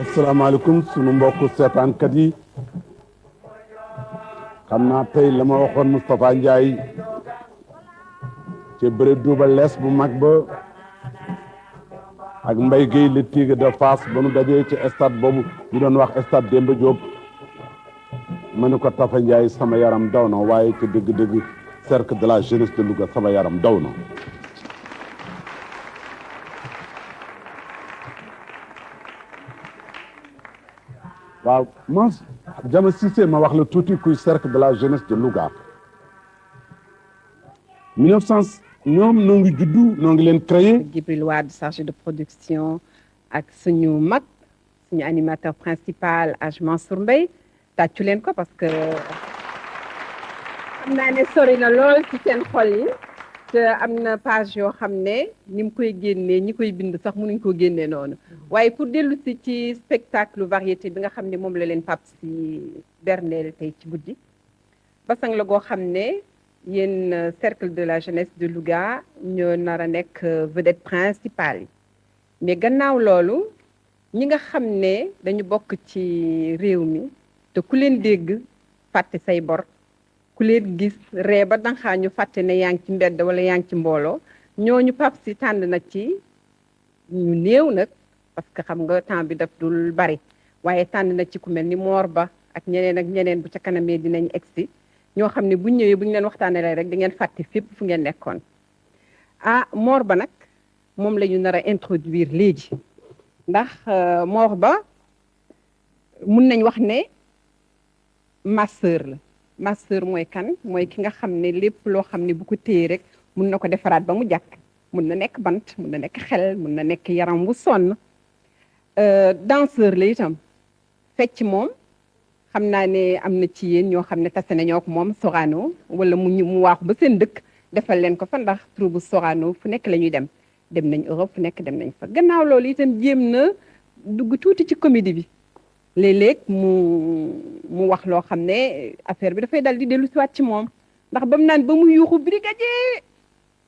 asalaamaaleykum sunu mbokku seetaankat yi xam naa tey la ma waxoon Moustapha Ndiaye ci bëre Double Less bu mag ba ak Mbaye Guèye le Tigre de Fass ba nu dajee ci stade boobu ñu doon wax stade Demba Diop ma ne ko Tafa Ndiaye sama yaram daw na waaye ci dëgg-dëgg cercle de la jeunesse de Louga sama yaram daw na. waaw man Jama Cissé ma wax la tuuti kuy cercle de la jeunesse de Louga 1900 ñoom noo ngi juddu noo ngi leen créé. Djibril Wade chargé de production ak suñu mag suñu animateur principal Hadj Mansour Mbaye tàccu leen ko parce que xam naa ne sori na lool ci seen xol yi te am na page yoo xam ne ni mu koy génnee ñi koy bind sax mënuñ koo génnee noonu waaye pour dellu si ci spectacle variété bi nga xam ne moom la leen Pape si berneel tey ci guddi basang la goo xam ne yéen cercle de la jeunesse de Louga ñoo nar a nekk vedette principale yi mais gannaaw loolu ñi nga xam ne dañu bokk ci réew mi te ku leen dégg fàtte say bor ku leen gis ree ba danxaa ñu fàtte ne yaa ngi ci mbedd wala yaa ngi ci mbooloo ñooñu Pape si tànn na ci ñu néew nag parce que xam nga temps bi daf dul bari waaye tànn na ci ku mel ni Mor Ba ak ñeneen bu ca kanamee dinañ egsi ñoo xam ne buñ ñëwee bu ñu leen waxtaanee rek di ngeen fàtte fépp fu ngeen nekkoon ah Mor Ba nag moom la ñu nar a introduire léegi ndax Mor Ba mun nañ wax ne ma sœur la ma sœur mooy kan mooy ki nga xam ne lépp loo xam ne bu ko téye rek mun na ko defaraat ba mu jàkk mun na nekk bant mun na nekk xel mun na nekk yaram wu sonn danseur la itam fecc moom xam naa ne am na ci yéen ñoo xam ne tase nañoo ak moom Sorano wala mu waaxu ba seen dëkk defal leen ko fa ndax troupe bu Sorano fu nekk la ñuy dem nañ Europe fu nekk dem nañ fa gannaaw loolu itam jéem na dugg tuuti ci comédie bi léeg-léeg mu wax loo xam ne affaire bi dafay dal di dellu siwaat ci moom ndax ba mu naan ba mu yuuxu brigadier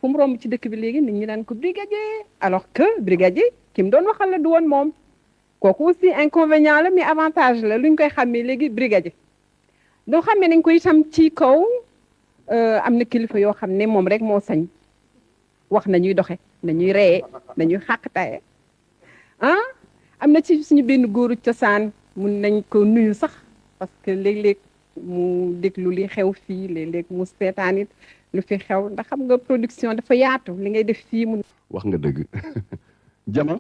fu mu romb ci dëkk bi léegi nit ñi naan ko brigadier alors que brigadier ki mu doon waxal la du woon moom kooku aussi inconvénient la mais avantage la luñ koy xàmmee léegi brigadier doo xàmmee nañ ko itam ci kaw am na kilifa yoo xam ne moom rek moo sañ wax nañuy doxe nañuy reye nañuy xàqtaye ah am na ci suñu benn góoru cosaan mun nañ ko nuyu sax parce que léeg-léeg mu déglu li xew fii léeg-léeg mu seetaan it lu fi xew ndax xam nga production dafa yaatu li ngay def fii mun wax nga dëgg Jama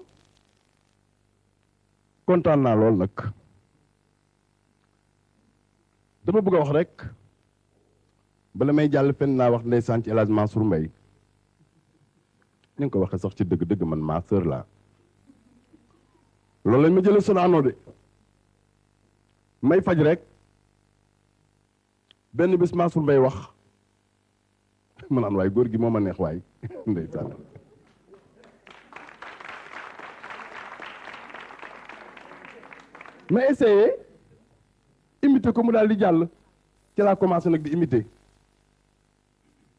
kontaan naa lool nag dama bëgg a wax rek bala may jàll fenn naa wax ndeysaan ci El Hadj Mansour Mbaye ni nga ko waxee sax ci dëgg-dëgg man ma sœur la loolu lañ ma jëlee Sorano de may faj rek benn bis Mansour Mbaye wax ma naan waay góor gi moo ma neex waay ndeysaan ma essayé imité ko mu daal di jàll ci laa commencé nag di imité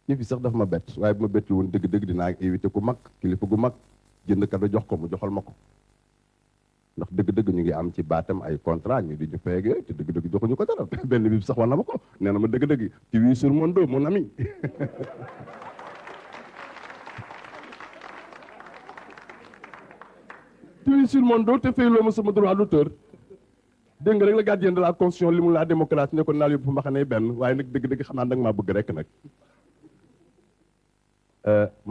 yëf yi sax daf ma bett waaye bu ma bettul woon dëgg-dëgg dinaa invité ku mag kilifa gu mag jënd kado jox ko mu joxal ma ko ndax dëgg-dëgg ñu ngi am ci baatam ay contrat ñu di ñu feeg yooyu te dëgg-dëgg joxuñu ko dara benn bi sax war na ma ko nee na ma dëgg-dëgg tu vis sur mon dos mon ami tu vis sur mon dos te fayloo ma sama droit d'auteur dégg nga rek la gardien de la constitution li mu la démocratie ne ko naal yóbbu fu ma xamee benn waaye nag dëgg-dëgg xam naa da nga maa bëgg rek nag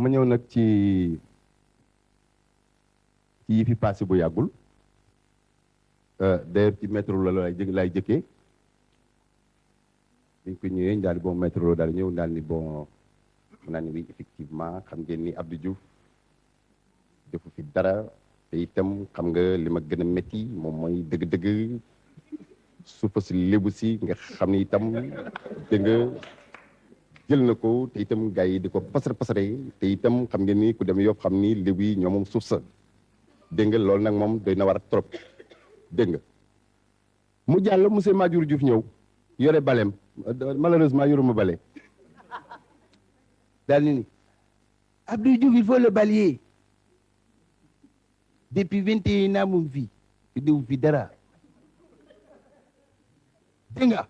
ma ñëw nag ci yi fi passé bu yàggul d'ailleurs ci métro la lay jëkkee biñ ko ñëwee daal di bon métro la daal di ñëw daal ni bon xam naa ni oui effectivement xam ngeen ni Abdou Diouf defu fi dara te itam xam nga li ma gën a métti moom mooy dëgg-dëgg suufa si lébu si nga xam ni itam dégg nga jël na ko te itam gars yi di ko pasare te itam xam ngeen ni ku dem Yoff xam ni lébu yi ñoo moom suuf sa dégg nga loolu nag moom doy na war a trop dégg nga mu jàll monsieur Madior Diouf ñëw yore balem malheureusement yoruma bale daal ni Abdou Diouf il faut le balayer depuis 21 ans mu ngi fii indiwu fi dara dégg nga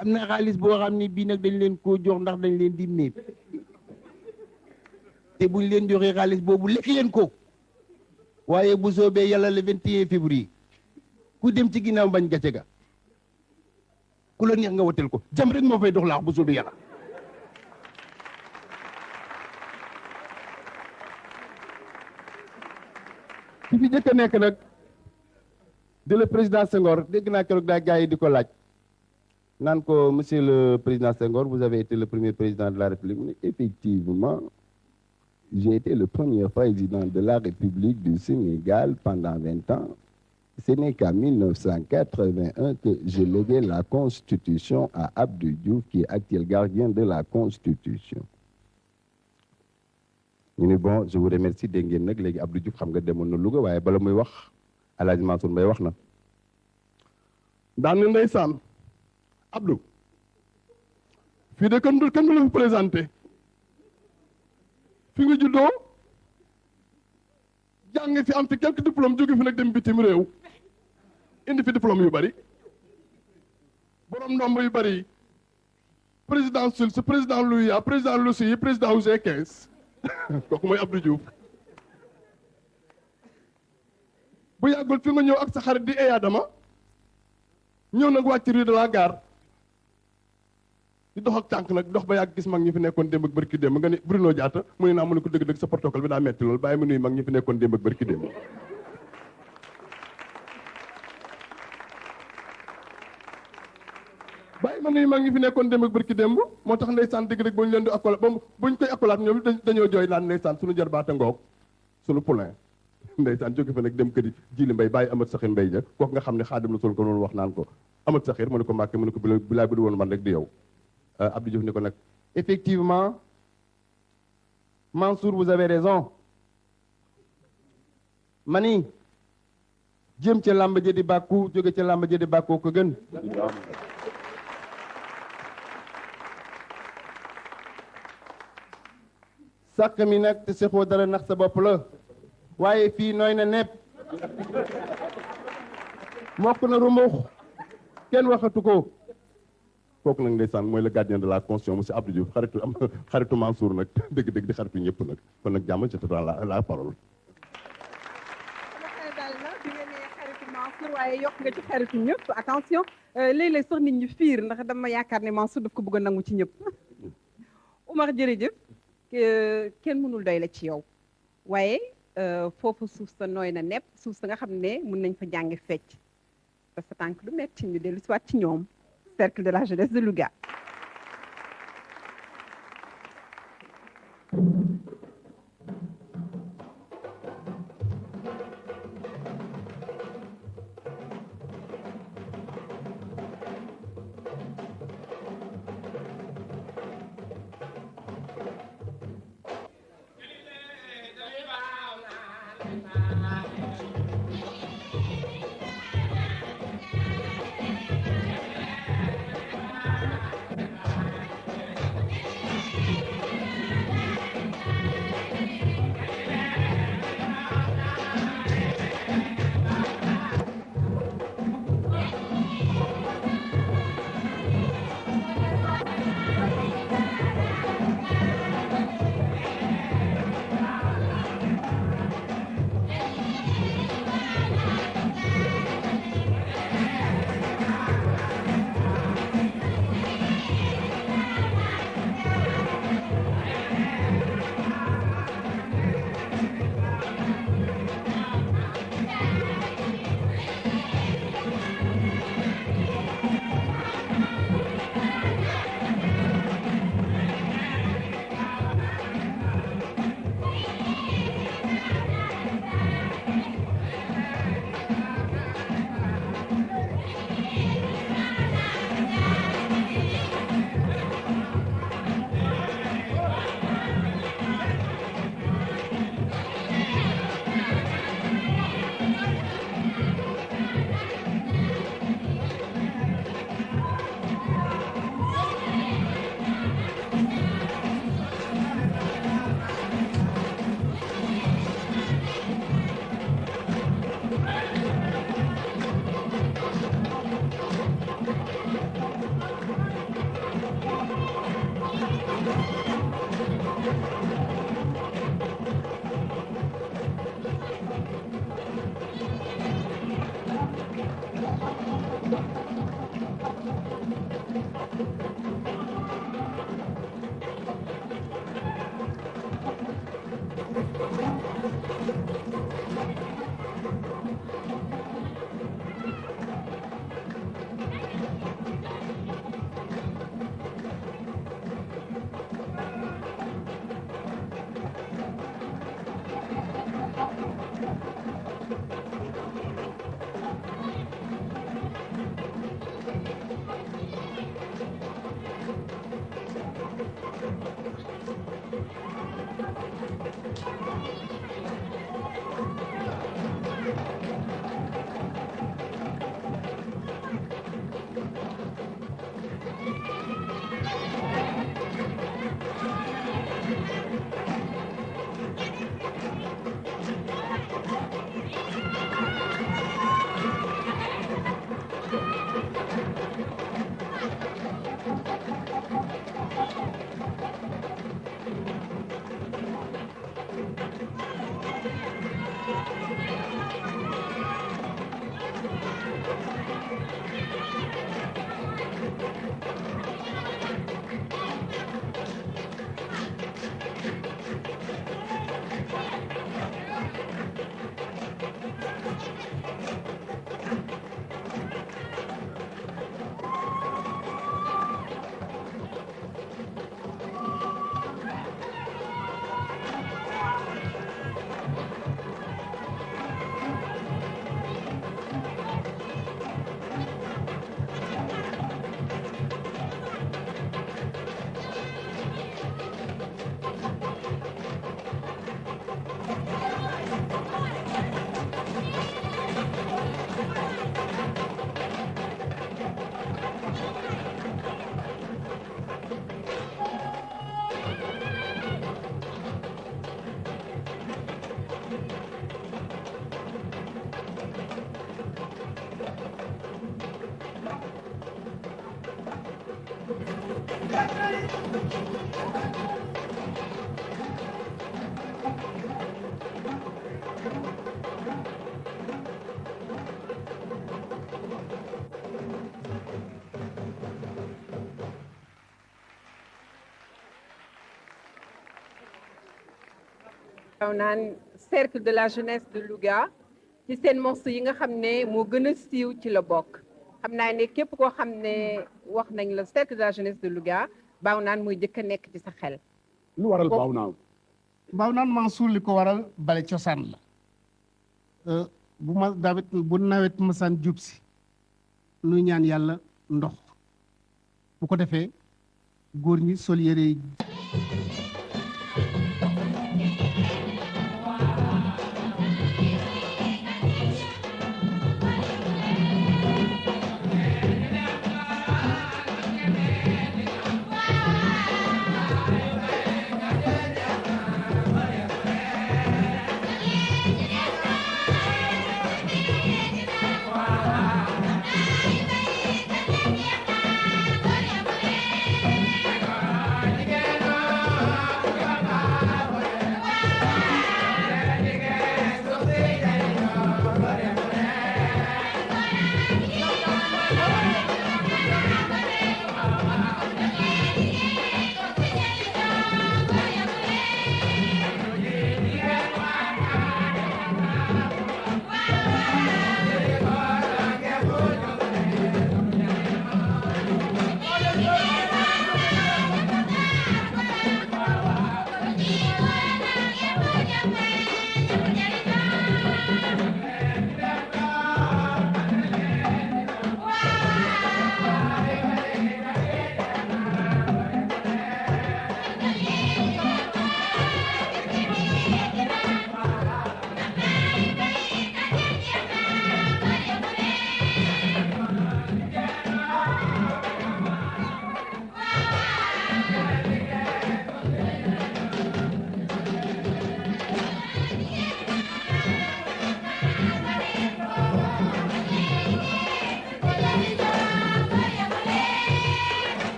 am na xaalis boo xam ne bii nag dañ leen koo jox ndax dañ leen di méeb te buñ leen joxee xaalis boobu lekk leen ko waaye bu soobee yàlla le 21 février ku dem ci ginnaaw bañ gàcce ga ku la neex nga wotel ko jam rek moo fay dox laax bu soobee yàlla ki fi jëkk a nekk nag de le président Senghor dégg naa keroog daa gars yi di ko laaj naan ko monsieur le président Senghor vous avez été le premier président de la République mu ne effectivement j'ai été le premier président de la République du Sénégal pendant 20 ans. Ce n'est qu'en 1981 que j'ai légué la Constitution à Abdou Diouf, qui est actuel gardien de la Constitution. ñu ni bon je vous remercie dégg ngeen nag léegi Abdou Diouf xam nga demoon na Louga waaye bala muy wax El Hadj Mansour Mbaye wax na. daan na ndeysaan Abdou fii de kenn du la fi présenté fi nga juddoo jàng fi am fi quelques diplômes jóge fi nag dem bitim réew indi fi diplôme yu bari borom ndomb yu bari président Sulz président Louya président Lussi président wu G15 kooku mooy Abdou Diouf bu yàggul fi nga ñëw ak sa xarit di Eyadama ñëw nag wàcc rue de la Gare di dox ak tànk nag dox ba yàgg gis mag ñi fi nekkoon démb ak barki démb nga ne Bruno Diatta mu ne naa mu ne ko dëgg-dëgg sa protocole bi daa metti lool bàyyi ma nuyu mag ñi fi nekkoon démb ak barki démb bàyyi ma nuyu mag ñi fi nekkoon démb ak barki démb moo tax ndeysaan dëgg-dëgg bu ñu leen di accolade ba buñ koy accolade ñoom dañoo jooy naan ndeysaan suñu jarbaata ngoog suñu poulain ndeysaan jóge fa nag dem kër yi Jili Mbay bàyyi Amat Saxir Mbay ja kooku nga xam ne Xaadim la sol ko noonu wax naan ko Amat Saxir mu ne ko Mbàkke mu ne ko bilaay bu du woon man rek di yow Abdou Diouf ni ko nag effectivement Mansour vous avez raison mani jëm ca làmb ja di bàkku jóge ca làmb ja di bàkkoo ko gën sàq mi nag te sexoo dara nax sa bopp la waaye fii nooy na nepp mokk na rumbux kenn waxatu ko kooku nag ndeysaan mooy le gardien de la constitution monsieur Abdou Diouf xaritu Mansour nag dëgg-dëgg di xaritu ñëpp nag kon nag jàmm je te rends la parole. bi nga nee xaritu Mansour waaye yokk nga ci xaritu ñëpp attention léeg-léeg sax nit ñu fiir ndax dama yaakaar ne Mansour daf ko bëgg a nangu ci ñëpp Oumar jërëjëf kenn mënul doy la ci yow waaye foofu suuf sa nooy na nepp suuf sa nga xam ne mun nañ fa jànge fecc te sa tànk du metti ñu dellu si waat ci ñoom cercle de la jeunesse de Louga. waaw naan cercle de la jeunesse de Louga ci seen morceau yi nga xam ne moo gën a siiw ci la bokk xam naa ne képp koo xam ne wax nañ la cercle de la jeunesse de Louga baaw naan mooy jëkk a nekk ci sa xel. lu waral baaw naan. baaw naan Mansour li ko waral bale cosaan la bu nawet masaan jub si nuy ñaan yàlla ndox bu ko defee góor ñi sol yére yi Yeah.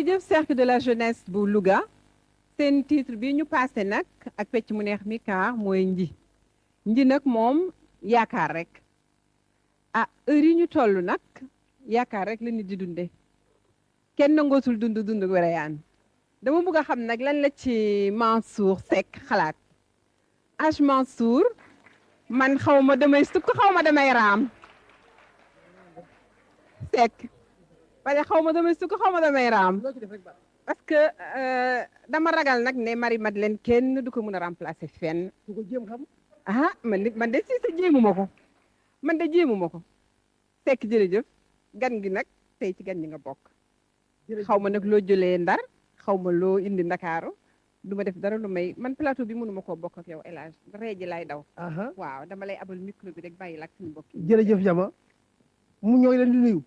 jërëjëf cercle de la jeunesse bu Louga seen titre bi ñu passé nag ak pecc mu neex mi kaar mooy nji nag moom yaakaar rek ah heure yi ñu toll nag yaakaar rek la nit di dunde kenn nangootul dund wereyaan dama bëgg a xam nag lan la ci Mansour Seck xalaat Hadj Mansour man xaw ma damay sukk xaw ma damay raam Seck parce que xaw ma damay sukk xaw ma damay raam parce que dama ragal nag ne Marie Madeleine kenn du ko mën a remplacer fenn du ko jéem xam ah man de si sa jéemuma ko man de jéemuma ko Seck jërëjëf gan gi nag tey ci gan ñi nga bokk xaw ma nag loo jëlee Ndar xaw ma loo indi Ndakaaru du ma def dara lu may man plateau bi mënuma koo bokk ak yow El Hadj ree ji lay daw waaw dama lay abal micro bi rek bàyyi la ak suñu mbokk yi jërëjëf Jama mu ñooy leen di nuyu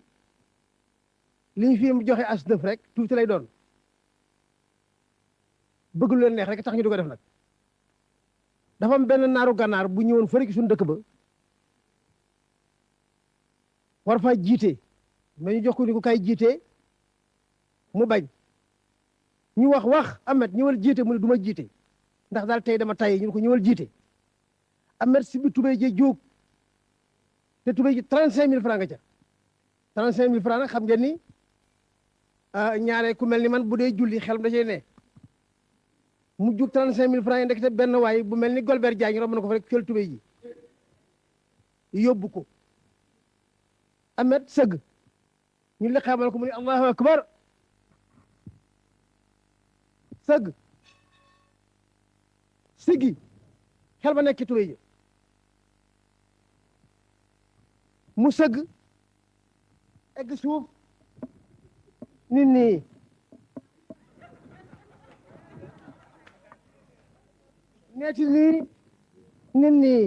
li ñu fi joxe as def rek tuuti lay doon bëgg lu leen neex rek tax ñu di ko def nag dafa am benn naaru gànnaar bu ñëwoon fële ci suñu dëkk ba war faa jiite mais ñu jox ko ni ko kay jiite mu bañ ñu wax Ahmed ñëwal jiite mu ne du ma jiite ndax daal tey dama tay ñu ne ko ñëwal jiite Ahmed si bi tubéy jee jóog te tubéy ji 35000 francs nga ca 35000 francs nag xam ngeen ni ñaare ku mel ni man bu dee julli xel da cee ne mu jug 35000 francs yi ndekete benn waay bu mel ni Golbert Diagne romb na ko fa rek fël tubéy ji yóbbu ko Ahmed sëgg ñu li xamal ko mu ne allahu akbar sëgg siggi xel ba nekk tubéy ji mu sëgg egg suuf nit nii neeti nii nit nii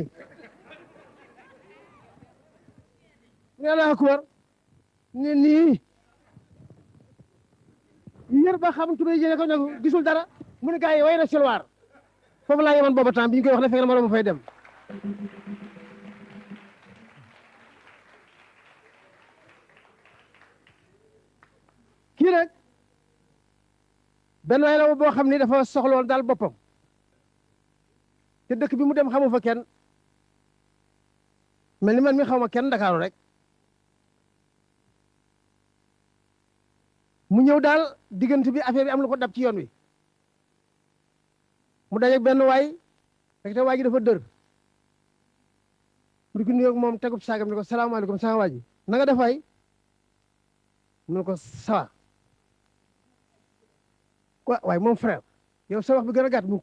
ne Allahu akbar nit nii yër ba xam tubéy ji ne ko nag gisul dara mu ne gars yi way na selwaar foofu laa yemoon booba temps bi ñu koy wax ne fekk na ma doon fay dem kii nag benn waay la boo xam ni dafa soxloon daal boppam te dëkk bi mu dem xamu fa kenn mel ni man mi xaw ma kenn Ndakaaru rek mu ñëw daal diggante bi affaire bi am lu ko dab ci yoon wi mu dajeeg benn waay rek te waay ji dafa dër mu di ko nuyoog moom tegub saagam ni ko salaamaaleykum sama waa ji na nga def waay mu ne ko sawa waaye moom frère yow sa wax bi gën a gàtt mu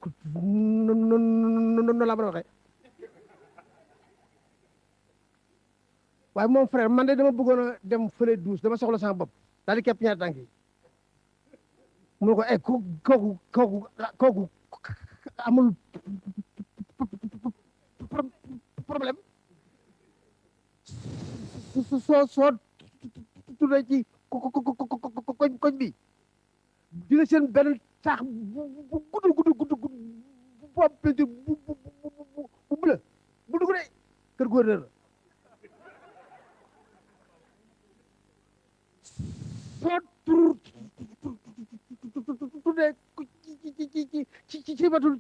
noonu laa mën a waxee waaye moom frère man de dama bëggoon a dem fële douze dama soxla sama bopp daal di képp ñaari tànk yi mu ne ko kooku amul problème soo tuddee ci koñ bi dina seen benn taax bu gudd bu am peinture bu bleu bu dugg de kër gouverneur la soo tuddee ci batul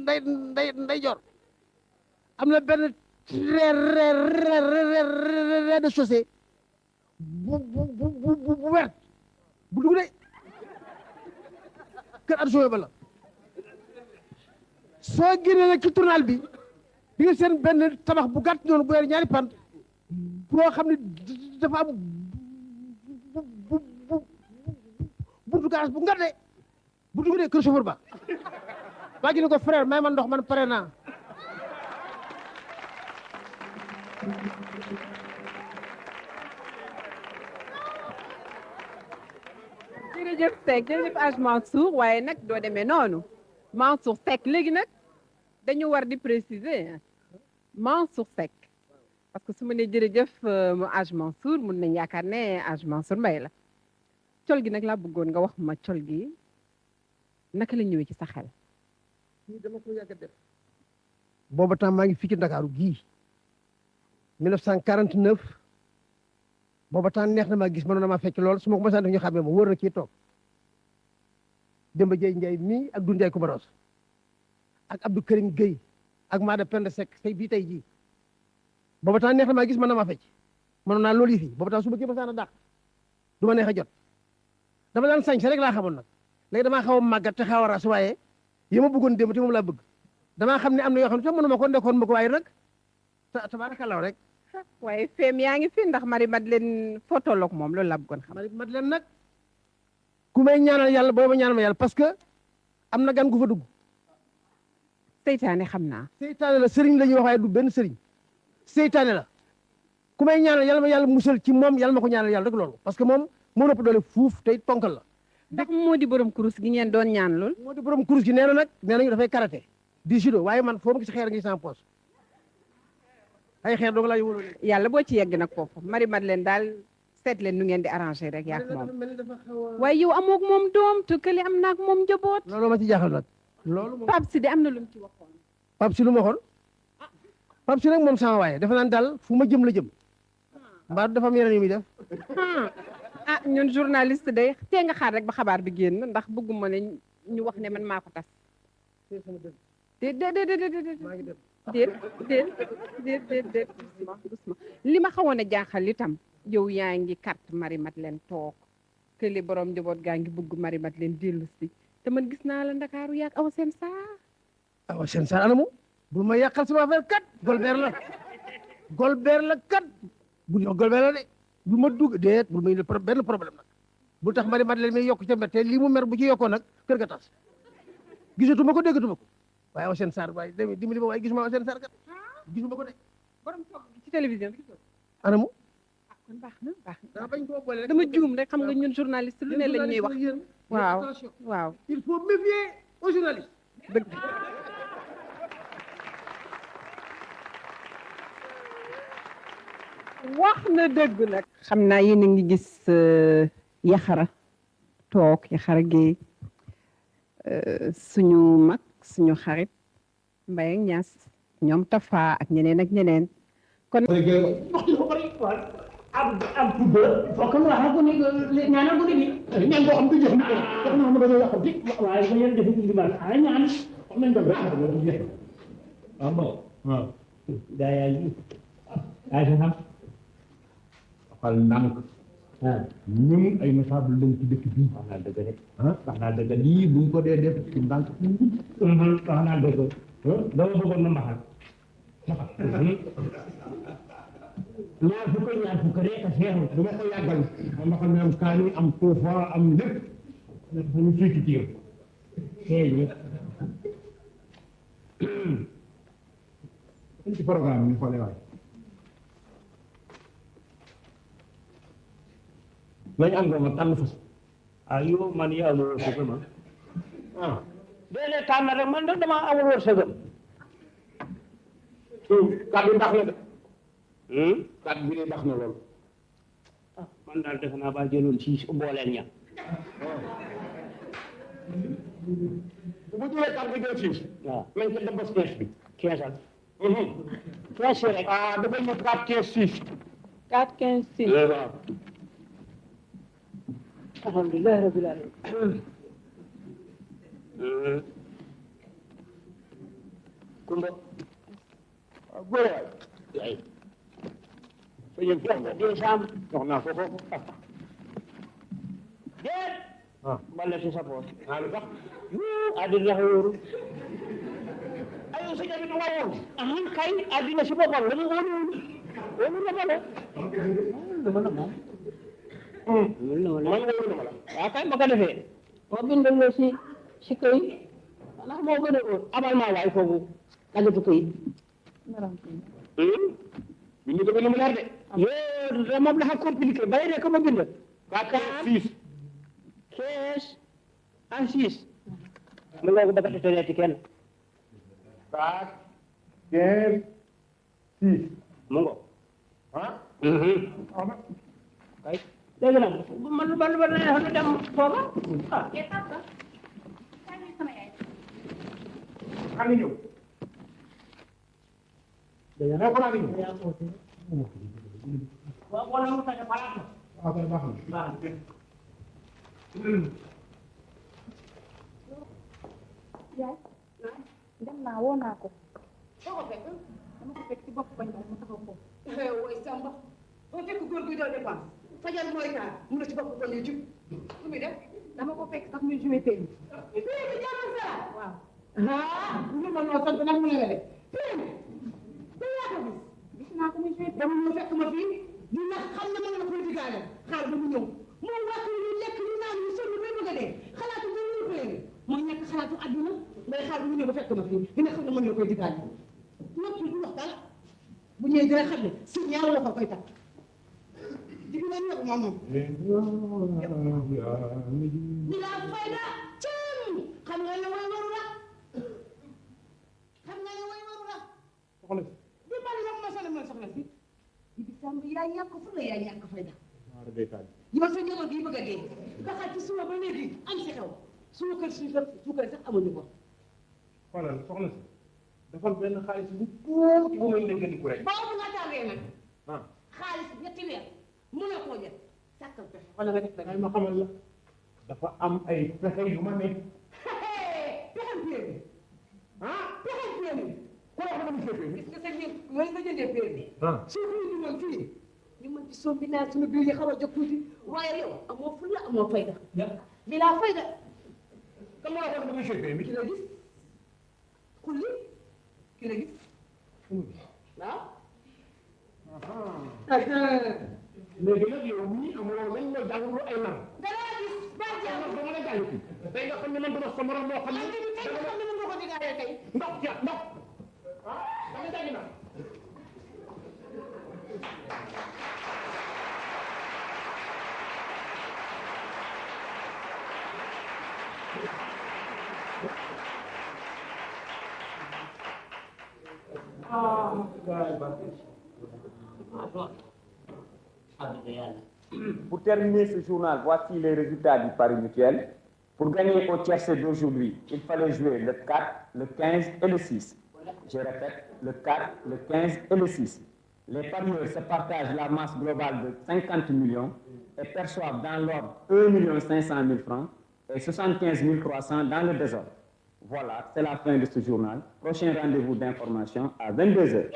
nday jor am na benn rez-de-chaussée bu wert bu dugg de kër adjoint ba la soo génnee nag ci tournal bi di nga seen benn tabax bu gàtt noonu bu yor ñaari pant boo xam ne dafa am buntu garas bu ngar de bu dugg de kër chauffeur ba waa ji ne ko frère may man ndox man pare naa jërëjëf Seck jërëjëf Hadj Mansour waaye nag doo demee noonu Mansour Seck léegi nag dañu war di préciser Mansour Seck parce que su ma nee jërëjëf mu Hadj Mansour mun nañ yaakaar ne Hadj Mansour Mbaye la col gi nag laa bëggoon nga wax ma col gi naka la ñëwee ci sa xel. kii dama ko yàgg a def booba temps maa ngi fii ci Ndakaaru gii 1949 booba temps neex na maa gis mënoon na maa fecc lool su ma ko mosaan def ñu xàmmee ma wóor na kii toog Demba Dieye Ndiaye mii ak Doudou Ndiaye Coubaros ak Abdou Karim Gueye ak Maada Penda Seck tey bii tey jii booba temps neex na maa gis mën na maa fecc mënoon naa loolu yi fi booba temps su ma kii mosaan a dàq du ma neex a jot dama daan sañse rek laa xamoon nag léegi damaa xaw a màggat te xaw a ras waaye yi ma bëggoon démb te moom laa bëgg damaa xam ne am na yoo xam ne sax mënuma ko nekkoon ma ko waaye nag tabaarakallaah rek waaye feem yaa ngi fi ndax Marie Madeleine foo tolloog moom loolu laa bëggoon xam. Marie Madeleine nag ku may ñaanal yàlla booy ma ñaanal ma yàlla parce que am na gan gu fa dugg seytaane xam naa. seytaane la sëriñ la ñuy wax waaye du benn sëriñ seytaane la ku may ñaanal yàlla ma yàlla musal ci moom yàlla ma ko ñaanal yàlla rek loolu parce que moom moo ëpp doole fuuf tey ponkal la ndax moo di borom kurus gi ngeen doon ñaan lool. moo di borom kurus gi nee na nag nee nañu dafay karaté di judo waaye man foo ma gis xeer ngi sans poche ay xeer doog laa yu wóolu yàlla boo ci yegg nag foofu Marie Madeleine daal seet leen nu ngeen di arrangé rek yaa moom waaye yow amoog moom doom te kële am naag moom njaboot. loolu ma ci jaaxal nag loolu moom Pape si de am na lu mu ci waxoon. Pape si lu ma waxoon Pape si nag moom sama waaye dafa naan daal fu ma jëm la jëm mbaa dafa am yeneen yu muy def ah ñun journaliste day tee nga xaar rek ba xabaar bi génn ndax bëgguma ne ñu wax ne man maa ko tas. déet li ma xawoon a jaaxal itam yow yaa ngi carte Marie Madeleine toog kële borom njaboot gaa ngi bëgg Marie Madeleine dellu si te man gis naa la Ndakaaru yaag Awa Sène Sarr. Awa Sène Sarr anamu bul ma yàqal sama affaire kat Golbert la kat bul yox Golbert la de bu ma dugg déet bul may benn problème nag bu tax Marie Madeleine mi yokk ca mbir te lii mu mer bu ci yokkoo nag kër ga tas gisatuma ko déggatuma ko waaye Awa Sène Sarr waaye dimbali ma waaye gisuma Awa Sène Sarr kat gisuma ko de borom toog ci télévision bi gisoo. anamu kon baax na daa bañ koo boole dama juum rek xam nga ñun journaliste lu ne lañ ñuy wax. waaw waaw. il faut méfier aux journalistes dëgg wax na dëgg nag. xam naa yéen a ngi gis Yaxara toog Yaxara Gueye suñu mag suñu xarit Mbaye ak Niass ñoom Tafa ak ñeneen ak ñeneen kon. am tudde fokk nga wax ko ni ñaanal ko ni ñaan boo xam du jox ni ko wax na ma dañoo waxati waaye ba yéen defu li ma ay ñaan wax nañ dem rek waaw bon waaw gaa yaa ngi ay sa xam waxal ndànk ñun ay notable lañ ci dëkk bii wax naa dëgg rek wax naa dëgg lii buñ ko dee def ci ndànk wax naa dëgg dama bëggoon na mbaxal ñaar fukk rek a seexu dama ko yàggal ma xam ne am kaani am tuufa am lépp dafa ñu fii ci tiir xeeñ ci programme ñu xoolee waay nañ am nga tànn fas yow man yaa amul wërsëg ma déedéet tànn rek man dama amul wërsëg kàddu ndax la de kat bi de baax na lool man daal defe naa ba jëloon si booleen ña bu jëlee kat bi jël siis waaw nañ ko dem ba kees bi keesal kees yi rek dafa ñu 4 15 6 4 15 6 waaw alhamdulilah rabbil alamin kumba góor waay sëñ bi décembre jox naa ko ko déet mbala ci sa poos lu tax addina dafa wóoru ayo sëñ bi nga wóoru kay addina si boppam la mu wóoru wóoru na ma la dama la moom man wóoru na ma la waaw kay ma ko defee ma bindal la si këy ndax moo gën a wóor abal maa waay foofu dagatu këy bind ko bind mu leer de yoo moom dafa compliqué bay de ko ma bind 4 6 15 en 6 mu nga ko bëgg a tëjee ci kenn 4 15 6 mu ngo kay dégg na man ba ne dem foofa xam nga ñëw dégg nga ko naa ñëw waaw ko na mu fekk palaat ma. waaw kay baax na. baax na. yaay dem naa woo naa ko. foo ko fekk dama ko fekk ci bopp bañ ba mu taxaw foofu. woy Samba foo fekk góor guy daw dépense fajal mooy taal mu la ci bopp ko ne jub lu muy def dama ko fekk sax muy joué tey. fii bi jàmm sa waaw. lu ma noo sant nag mu ne la de fii da yaa ko gis gis naa ko muy joué tey. dama ñëw fekk ma fii di nag xam ne mën na koy digaale xaar ba mu ñëw moom wàcc ñu lekk ñu naan ñu sonn bay bëgg a dee xalaatu ba ñu ko yéene mooy ñàkk xalaatu àdduna ngay xaar ba mu ñëw ba fekk ma fii dina xam ne mën na koy digaale noppi du wax dara bu ñëwee dina xam ne si ñaar la ko koy takk digi na ñëw moom moom ni laa fayda cam xam nga ne way waru la xam nga ne way waru la soxna si. du bari nag ma sonal man soxna si Ibi Samb yaa ñàkk fu la yaa ñàkk fayda waaw day taal. yow sa njaboot gi bëgg a dee daxal ci suba ba léegi am si xew suñu kër suukar sax amuñu ko xoolal soxna si. dafa am benn xaalis bu tuuti bu may déggandiku rek. boobu nga tàggee nag ah. xaalis ñetti weer mun a koo jël sàkkal pexe wala nga def ay ma xamal la. dafa am ay pexe yu ma nekk. pexem péer bi ah. pexem péer bi ku la wax dama seetee ni. gis nga sa ñëw yooyu nga jëndee péer bi ah. suuf yi ñu mën fii ñu mën ci sombi naa suñu biir yi xaw a jóg tuuti waaye yow amoo fulla amoo fayda bi laa fayda kan ma la wax dama seetee ni. ki la gis xulli ki la gis waaw léegi nag yow mii amuloo lañ la jàngalu ay nar. danaa gis baa jàmm dama la jàng ci. tey nga xam ne man dama sa morom moo xam ne. am na tey nga xam ne mën nga ko digaalee tey ndox ja ndox. ah dama jàng na. Pour terminer ce journal, voici les résultats du pari mutuel. Pour gagner au tiercé d'aujourd'hui, il fallait jouer le 4, le 15 et le 6. Je répète, le 4, le 15 et le 6. Les parieurs se partagent la masse globale de 50 millions et perçoivent dans l'ordre 1 500 000 francs et 75 300 dans le désordre. Voilà, c'est la fin de ce journal. Prochain rendez-vous d'information à 22 h.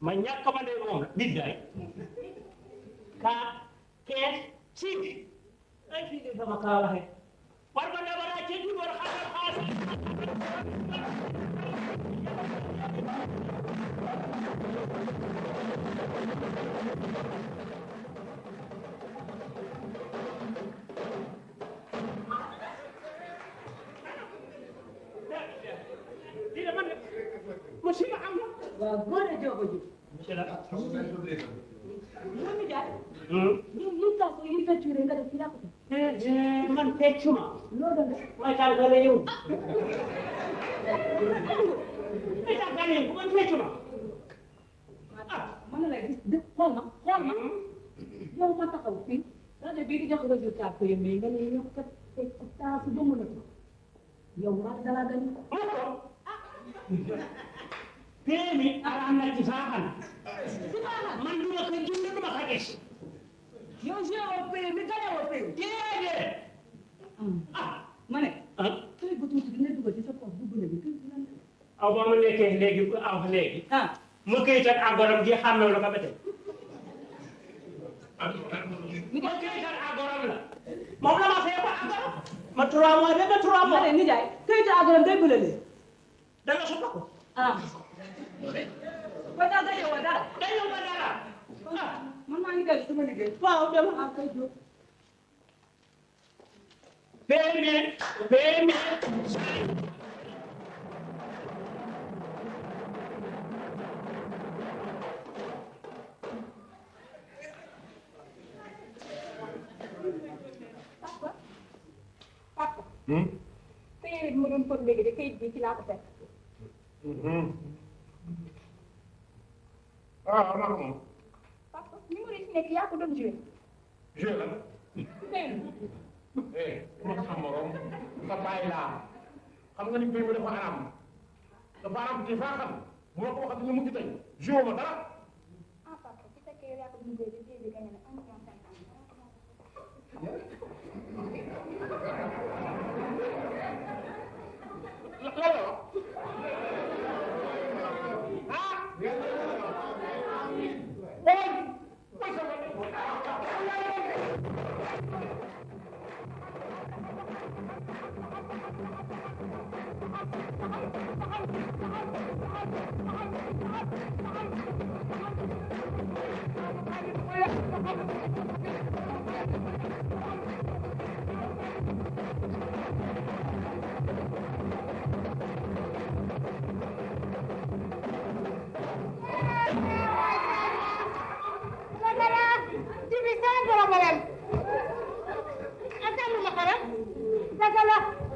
ma ñàkk ma de moom la bit day ka kees si ay fii de sama kaa waxe war ma dabara ci di war xaar xaar di la man musiba am na waaw góor a jóg a jóg monsieur la yow mi daal yow yi tax ko yi facturé nga def ci laa ko def man feccuma loo doon def may taal nga la yow may taal nga la yow man feccuma ah mën na la gis dëkk xool ma yow ma taxaw fii rajo bii di jox résultat ko yëg mais nga ne yow kat taasu ba mën a ko yow maa dala dañu péemi araam na ci saaxan man du ma ko jënd du ma ko gis yow géo pay mi gane woo pay déedéet ah ma ne ah tey ba tuuti dina dugal ci sa poche bu bële bi kër gi lan aw ba ma nekkee léegi aw léegi ah ma këyit ak agoram gi xàmmew la ko ba tey ma këyit ak agoram la moom la ma fee ko agoram ma 3 mois ba 3 ma mois ne nijaay këyitu agoram day bële de danga su ko ah ba tax nga yow dara dañu ma dara ah man maa ngi dellu sama liggéey waaw dama ah kay jóg péemi papa kayit bi ma doon pot léegi de kayit bi ci laa ko fekk. ah ana ko moom. papa numéro yi ci nekk yaa ko doon joué. je la ma xam morom sa bàyyi laa xam nga ni mbir mi dafa aram ci faa xam bu ma ko waxati ni mu ci tey joué ma dara ah papa su fekkee yow yaa ko bindee ba jéem a gagné na 1,50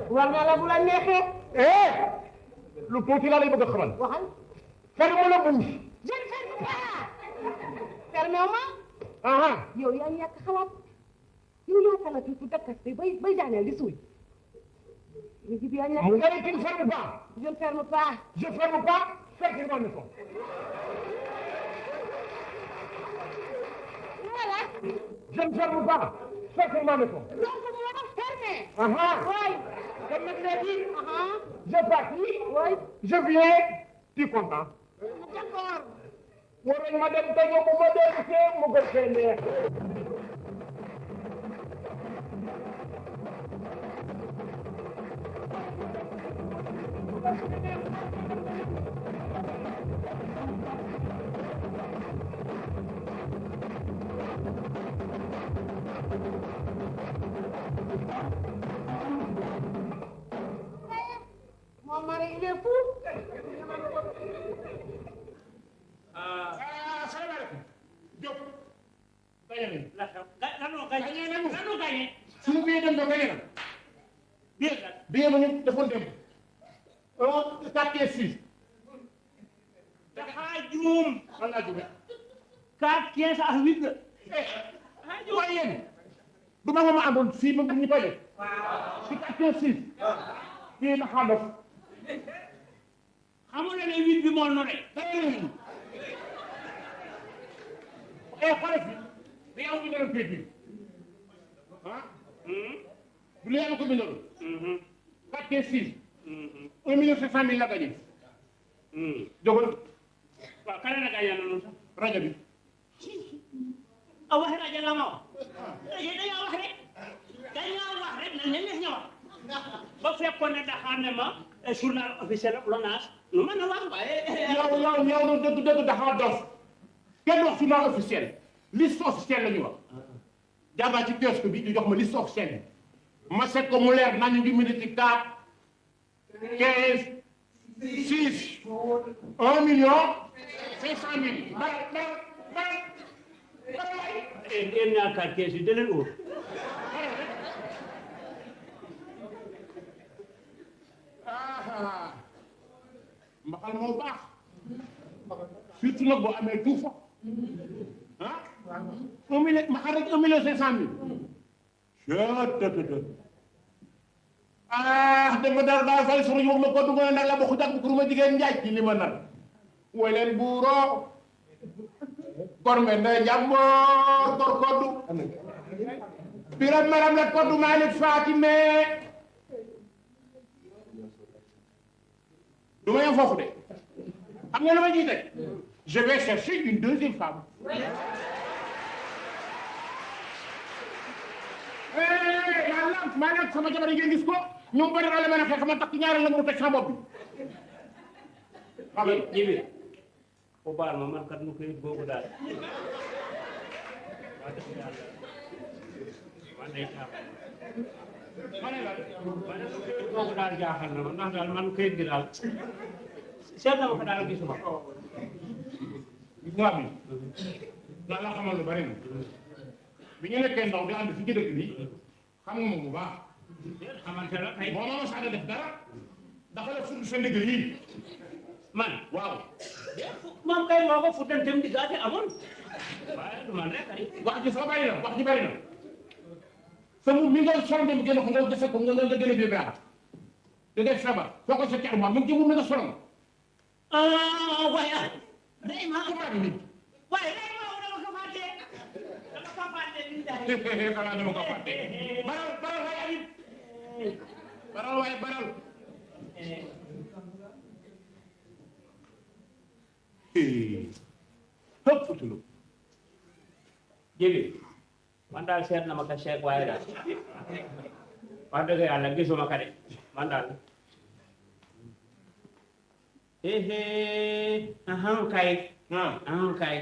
war na la bu la neexee. lu tuuti laa lay bëgg a xamal. waxal. ferme la bouche. je ne ferme pas. fermé ma. yow yaa ñàkk xalaat yow yaa xalaat su dakkaste bay daaneel di suuy. léegi bi yaa ñàkk. mu ngay tu ne fermes pas. je ne ferme pas. je ferme pas. ferme ne ko. voilà. je ne ferme pas. ferme ne ko. donc mu wax fermé. oui. Comme je l'ai dit, je partis, oui. Je viens, tu es content. D'accord. Waroon ma dem te ñëw bu ma dellusee mu gën fee neex. Mon mari, il est fou. Salaamaaleykum. Diop. Gañe nañu. Lanoo gañe. Suñu billet dem ba gañe na. billet ba ñu defoon dem. 4 et 6. Dafa juum. Fan laa jógee. 4, 15 ak 8 la. waaye yéen. du ma ma àndoon fii ma ñu koy def. si 4 et 6. fii na xam def. Xamul ne 8 bi moo noonu xoolal fi bi yow bindaloon kayit bi du lee am ko bindaloon 4 et 6 1,700,000 la gagné jógal waaw kan la gañe noonu sax rajo bi a waxe rajo la ma wax dañoo wax rek na neex ña wax ba fekkoon ne daxaar ne ma journal officiel LONASE lu mën a wax waaye yow dëgg daxaa dof kenn wax journal officiel liste officielle la ñu wax jàngaa ci kiosque bi ñu jox ma liste officielle bi ma seet ko mu leer nañu ngi minute 4 15 6 1,500,000 yéen ñaar kaat kees yi da leen óor mbaxal moo baax surtout nag boo amee tuufa ah 1,500,000 dama dara daa fay suru yow ma ko du ma nag la bokku jak bu kuruma jigéen njaay ci li ma nar woy leen buuroo gorme nda jàmboor gor koddu biram maram la koddu Malick Fatime du ma yem foofu de xam nga lu ma ciy teg je vais chercher une deuxième femme maanaam sama jabar yi ngeen gis ko ñoom bëri na la mën a fekk ma takk ñaareel la mu teg sama bopp bi xam nga ñibi bu baal ma man kat mu koy boobu daal wax dëgg yàlla man day jaaxal ma ne la boobu daal jaaxal na ma ndax daal man këyit gi daal seet na ma ko daal gisuma gis nga bi daal la xamal lu bari na bi ñu nekkee ndaw di ànd fi ci dëkk bi xam nga moom bu baax xamante la kay boo ma mos a def dara dafa la fudd sa ndigg yi man waaw kay moo ko fuddantem diggaate amoon waaye du man rek ay wax ji sax bari na wax ji bari na sama mi nga sol dem gën ko nga def ko nga gën a bi baax da def sabar soo ko sa car mo mi ngi mu nga sol waaye day ma ko ma ni waaye day ma dama ko fàtte ni daal xanaa dama ko fàtte baral waay Habib baral waay baral hop futulu Jibi man daal seet na ma ka seet waaye daal wax dëgg yàlla gisuma ka de man daal ahan kay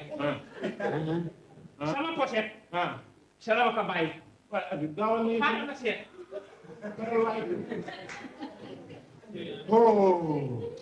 sama poset sala ka bàyyi waay Habib gaawal ni xaaral ma seet baral waay oh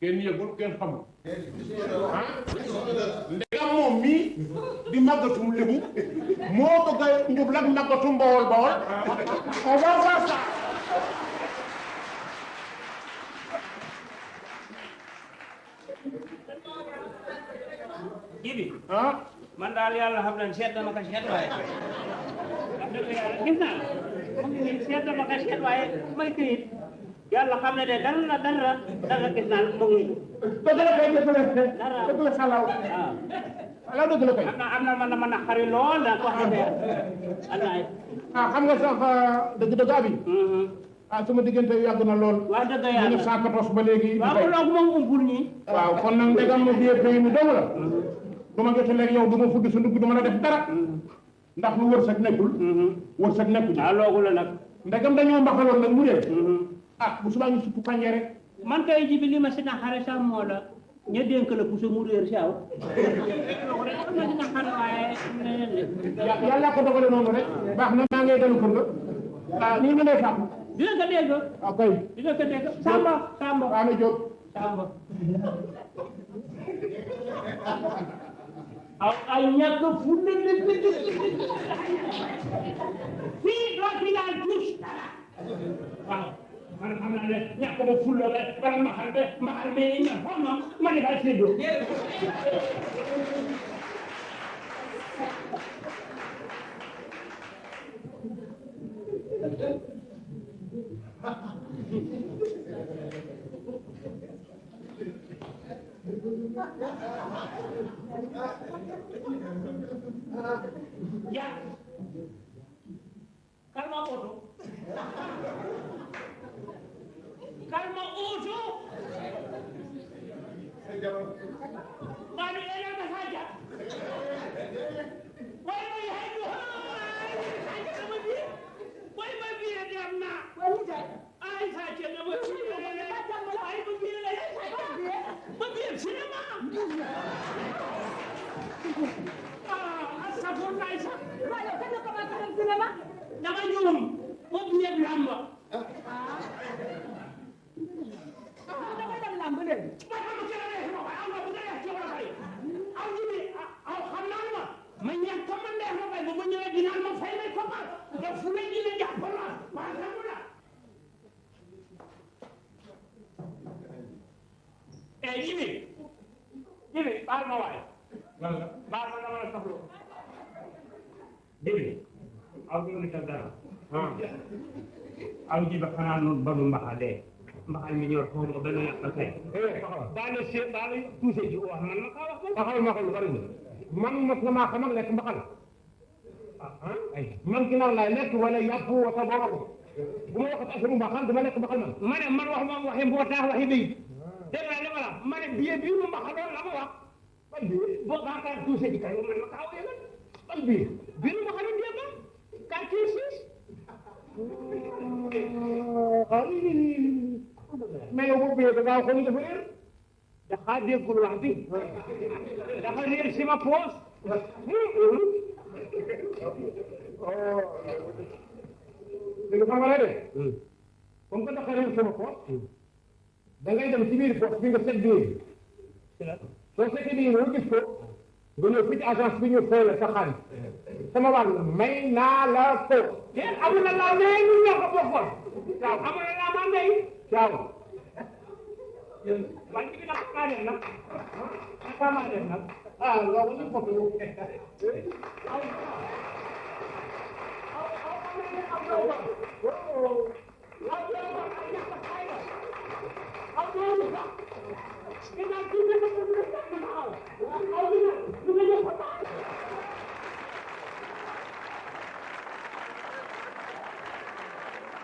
kenn yëgul kenn xamul ah ndegam moom mii di màggatum lébu moo bëgg a njublu ak màggatum Bawol Bawol on va voir ça Jibi ah man daal yàlla xam na seet dama ka seet waaye wax dëgg yàlla gis naa mu ngi nii seet dama ka seet waaye may këyit yàlla xam ne de dara gis naa mu ngi dëgg la kay dëgg la salaw ala dëgg la kay am na man a xari lool na ko xam ne wallaay xam nga sax dëgg abi sama diggante yàgg na lool wax dëgg yàlla 1914 ba léegi waaw loolu moom umpul nii waaw kon nag ndegam ma biir pays mi dong la du ma jotee léegi yow du ma fuddi sa ndugg du ma la def dara ndax lu wërsëg nekkul wërsëg nekkul waaw loogu la nag ndegam dañoo mbaxaloon nag mu dee bu subaa ñu suppu kànje rek man kay Jibi li ma si na xare sax moo la ña dénk la puso mu réer si aw loolu rek am na si na xare waaye yàlla ko dogale noonu rek baax na maa ngay dellu kër ga nii nga lay fàq dina ko dégg ok dina ko dégg Samba Samba Diop Samba ay ñàkk fu ne fii doo fi daal tous waaw man xam naa ne ñàkk ba fulla la wala mbaxal be ña xam ma ne ka séddoo ya kalma oto baru enak saja why my head why my beard am na ay saja na mo ay mo beard cinema asafun naisa wala kan ka ba ka cinema dama ñoom mo beard lamba dama dem lamb leen ma ñàkk ma neex ma bay bu ma ñëwee dinaan ma fay may ko par da fu ne dina jàpp la waa nangu la Jibi baal ma waay baal ma dama la soxla Jibi aw du ta dara aw jiba xanaa noonu ba du mbaxalee mbaxal mi ñor xaw ma benn yàq kay baal si baal tuuse ji wax man ma kaa wax mbaxal bari man mos na maa xam ak lekk mbaxal ay man ginnaaw laay lekk wala yàpp wata borox bu ma waxat affaire mbaxal dama lekk mbaxal man man wax moom waxi mbootaay waxi béy dégg naa li ma la ma ne billet bii mu mbaxaloon la ma wax ban billet boo kaa kaa tuuse ji kay man ma kaa wax yéen ban billet bii mu mbaxaloon démb kaa kii siis mais yow boobu billet da ngaa waxoon ni dafa réer dafa déggul wax bi dafa réer si ma poos léegi xam nga la de comme que dafa réew sama poos da ngay dem ci biir poos bi nga seet biir soo seetee biir nga gis ko nga ñëw fii ci agence bi ñu fay la sa xaalis sama wàll may naa la ko yéen amul na laa nee ñu ñoo ko bokkoon waaw amul na laa maa ndey waaw man ci bi nag maa def nag maa def nag ah loolu ñu bokk ñu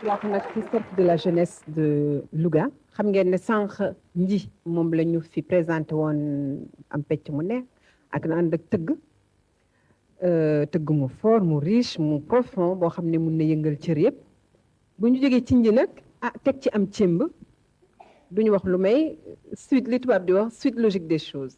wax nag ci cercle de la jeunesse de Louga xam ngeen ne sànq nji moom la ñu fi présenté woon am pecc mu neex ak na ànd ak tëgg mu fort mu riche mu profond boo xam ne mun na yëngal cër yëpp bu ñu jógee ci nji nag teg ci am cëmb duñu wax lu may suite li tubaab di wax suite logique des choses.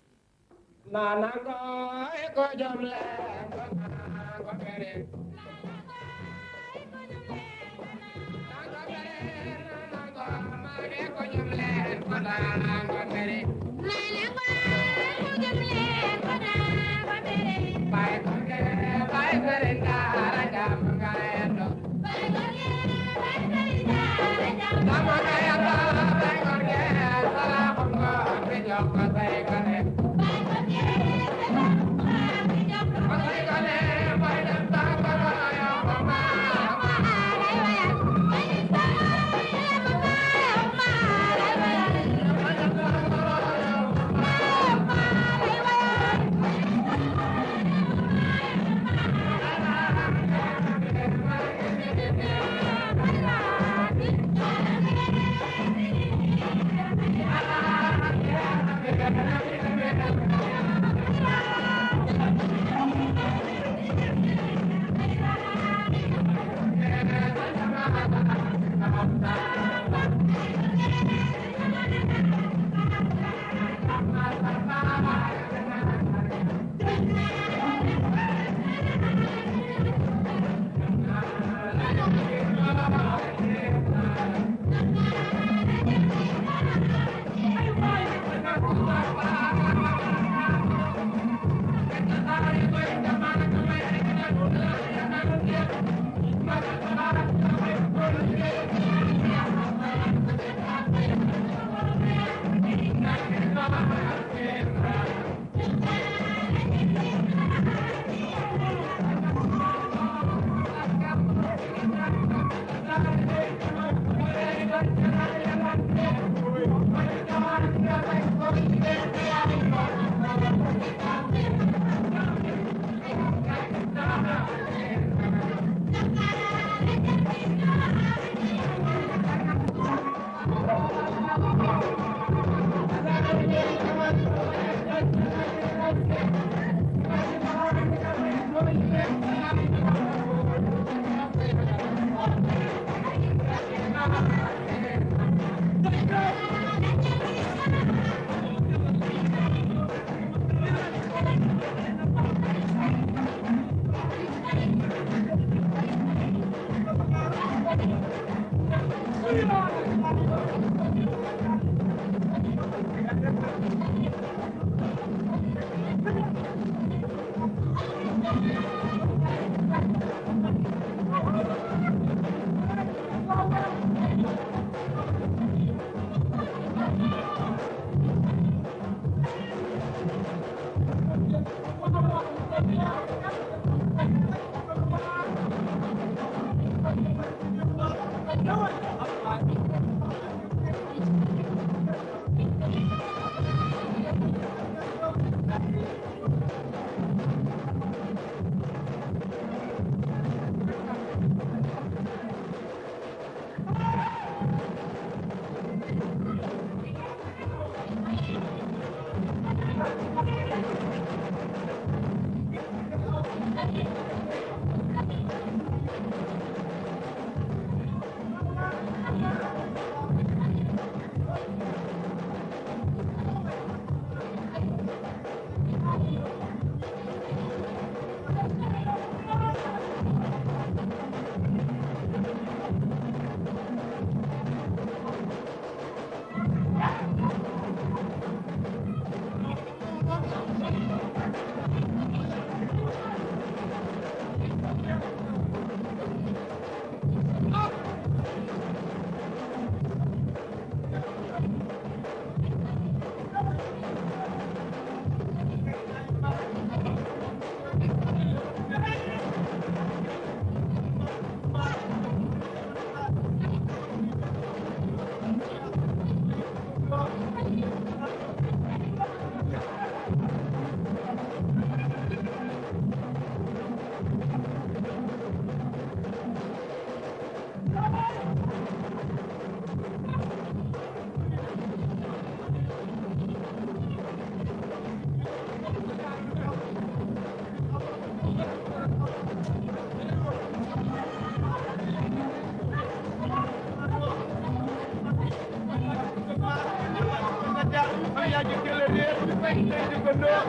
yaa ji jële réer lay di ko ndoo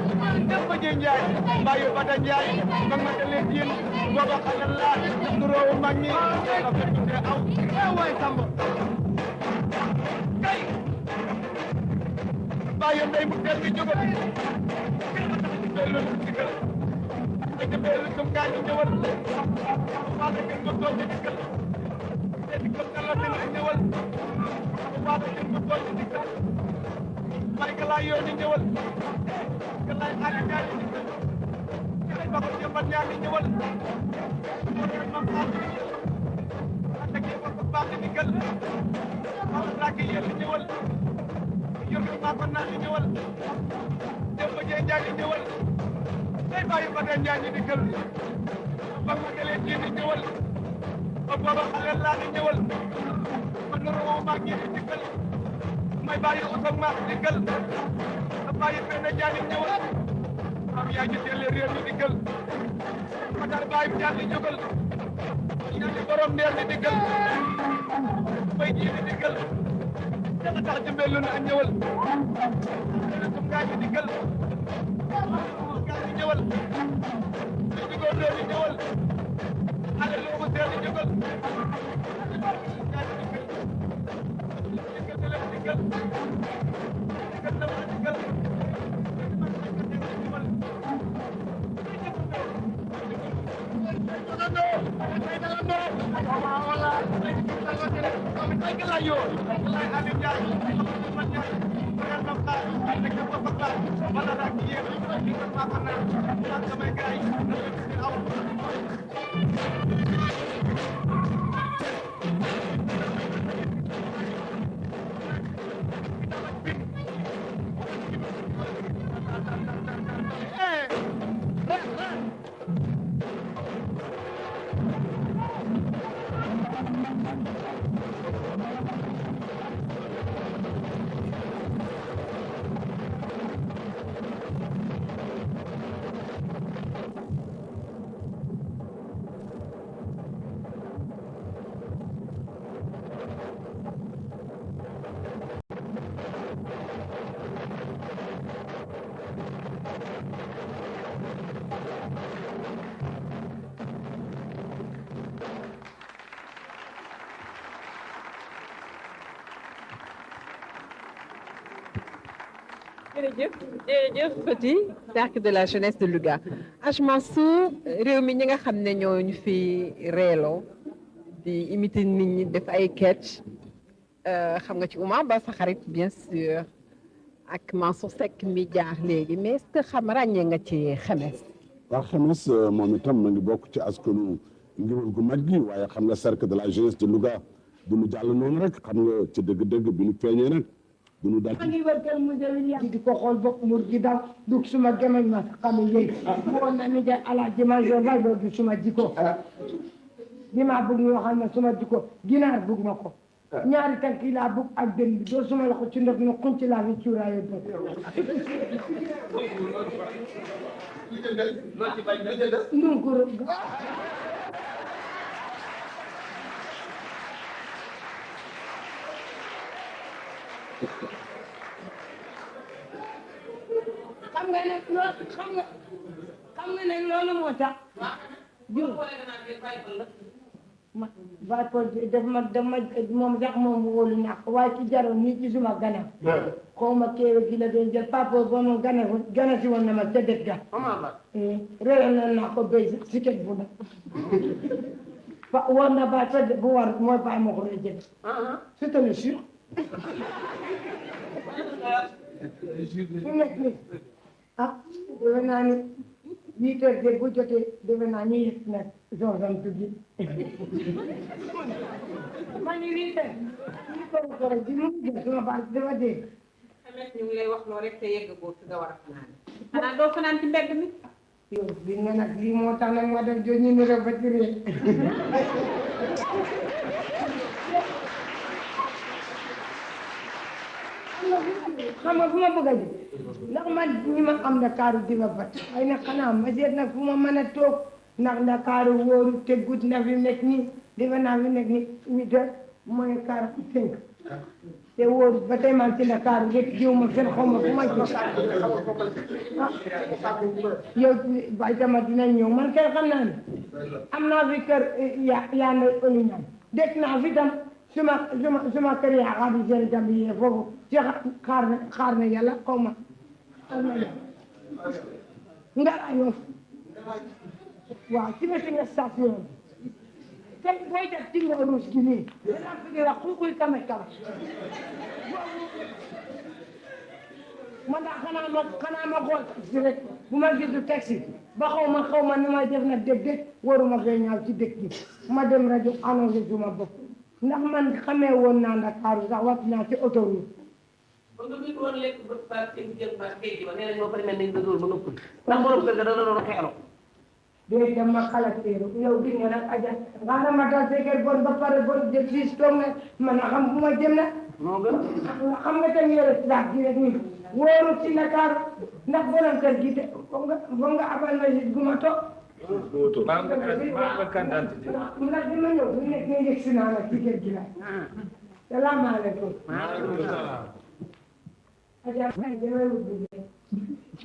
def ba ji njaay mbaayu bata njaay mag ma dalee jiin booba xale laa def nu roowu mag ñi la fa tudde aw waay samba kay mbaayu ndey mu teel bi jóge bellu digal ak bellu tum gaa ñu ñëwal waa da ngeen ko toog ci digal te di ko kala dina ñëwal waa da ngeen ko toog ci digal may ka laa yooni ñëwal ka lay ali ñaar di digal ka lay bako jëmbat ñaar di ñëwal mo ne mam xaar ak ke ko baax di digal ma la ki yel ñëwal yor ko ma ko naa di ñëwal dem ba jee njaay di ñëwal day bàyyi ba dee njaay di digal ba ma dalee ci di ñëwal ba booba xale laa di ñëwal ma nuru moo mag ñi di digal may bàyyi usam maa di digal a bàyyi benn njaay di ñëwal am yaa ji jële réer di digal ma daal bàyyi jaar di jógal ñaari borom neer di digal bay ji di digal danga tax ci mbelu na ñëwal sum gaa di digal gaa di ñëwal di digoo doo di ñëwal ale loogu teel di jógal gaa di digal digal dale digal digal dama digal jërëjëf jërëjëf Petit cercle de la jeunesse de Louga Hadj Mansour réew mi ñi nga xam ne ñoo ñu fi reeloo di imiter nit ñi def ay sketch xam nga ci Oumar Ba sa xarit bien sûr ak Mansour Seck mi jaar léegi mais est-ce que xam ràññee nga ci Xemes. waaw Xemes moom itam ma ngi bokk ci askanu ngéwél gu mag gi waaye xam nga cercle de la jeunesse de Louga du ñu jàll noonu rek xam nga ci dëgg-dëgg bi ñu feeñee nag du ñu daal ma ngi wër kër mu di ko xool bokk mur gi daw dug suma gemeñ ma xamu yéeg woon na ni de alaaji Mansour Ba du suma jikko li ma bëgg ñu waxal ma suma jikko ginaar bëgg ma ko ñaari tànk yi laa bëgg ak dën bi doo suma loxo ci ndox mi xunc laa fi cuuraayo do ndunkuru xam nga ne loolu xam nga ne loolu moo tax jur ma va ko def ma dama moom sax moom wóolu naa ko waaye ci jaroon nii ci suma gana xaw ma kéewe gi la doon jël papa ba mu gana si woon na ma ca dëkk ga réeral na naa ko béy siket bu na war na ba tëdd bu war mooy bàyyi ma ko jël c'est un sûr nekk ni ah defe naa ni 8 heures de bu jotee defe naa ñu yëg nag Georges tuddi ma ni 8 heures bi mu jël sama baat dafa dee ñu ngi lay wax loo rek te yegg boo fi nga war a fanaan xanaa doo fanaan ci mbedd mi yow bi nga nag lii moo tax nag ma def jo ñu ni refatiré xam nga fu ma bëgg a ji ndax man ñi ma am Ndakaaru di ma bat ay nag xanaa ma seet nag fu ma mën a toog ndax Ndakaaru wóoru te gudd na fi nekk nii defe naa fi nekk nii 8 heures mooy 45 te wóor ba tey man ci Dakar rek jiw ma fenn xaw ma fu ma jox yow bay dama dina ñëw man kay xam naa ne am naa fi kër yaa na ëllu ñam dégg naa fi tam suma kër yaa xaar di seen jàmm yi foofu ci xaar na yàlla xaw ma nga ayoo waaw ci wetu nga station te booy def ci nga ruus gi nii danaa fi di wax kuy kame man daal xanaa ma xool taxi rek bu ma gisu taxi ba xaw ma ni may def nag dëgg waruma fee ñaaw ci dëkk bi ma dem rajo annoncé suma bopp ndax man xamee woon naa Ndakaaru sax wat naa ci autoroute kon nga bind woon lekk ba ba jël ba kay ji ba nee nañ moo pare mel nañ nga dóor ba noppul ndax borom kër ga dana doon xeelo dee dem ma xalateeru yow di nga nag aja nga ma dal fekkee bon ba pare bon jël siis toog na man a xam bu ma jëm na moo gën xam nga tam yore saak gi rek nii wóoru ci Ndakaaru ndax borom kër gi te foog nga abal ma gis gu ma toog ndax dima ñëw bu nekk nga yëg si naa la ci kër gi la salaamaaleykum aja damay wut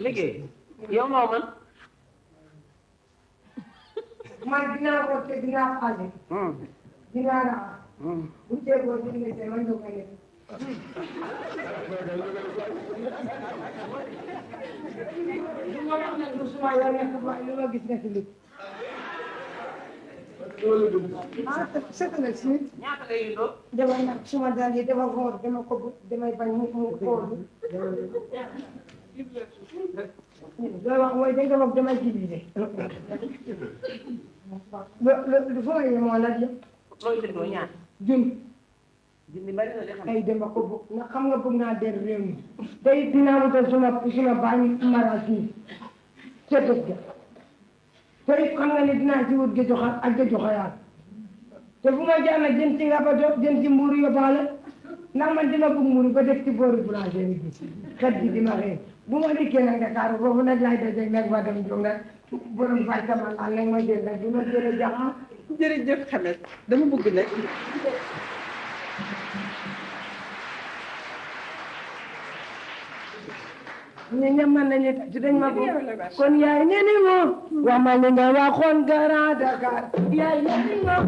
liggéey yow moo man dinaa ko te dinaa xaale dinaa raxas bu teegoo ci ngete man doo ko nekk du ma wax nag lu suma yoon nekk ba lu ma gis nekk li c'est si ñaata lay yundoo dama nag suma dal yi dama xoor dama ko bu damay bañ mu xoor looy wax mooy danga boog damay jibi lu foo yemoo la di looy dëddoo ñaar junni bari na de xam ay dama ko bëgg nga xam nga bëgg naa der réew mi tey dinaa wutal suma baañ maraas yi ca dëgg te it xam nga ne dinaa ci wut géej xar ak géej xayaat te bu ma jaar nag jën ci nga ba doon jën ci mbuuru yóbbaale ndax man dina bëgg mbuuru ba def ci boori boulangerie bi xet gi di ma xëy bu ma dikkee nag Dakar foofu nag laay dajeeg nag ba dem jóg nag borom fay sama laal nag ma jël nag du ma jëlee jaxam jërëjëf Xamet dama bëgg nag ñu ñëpp mën nañu ci dañ ma ko kon yaay ñeni moo wax ma li nga waxoon Grand Dakar yaay ñeni moo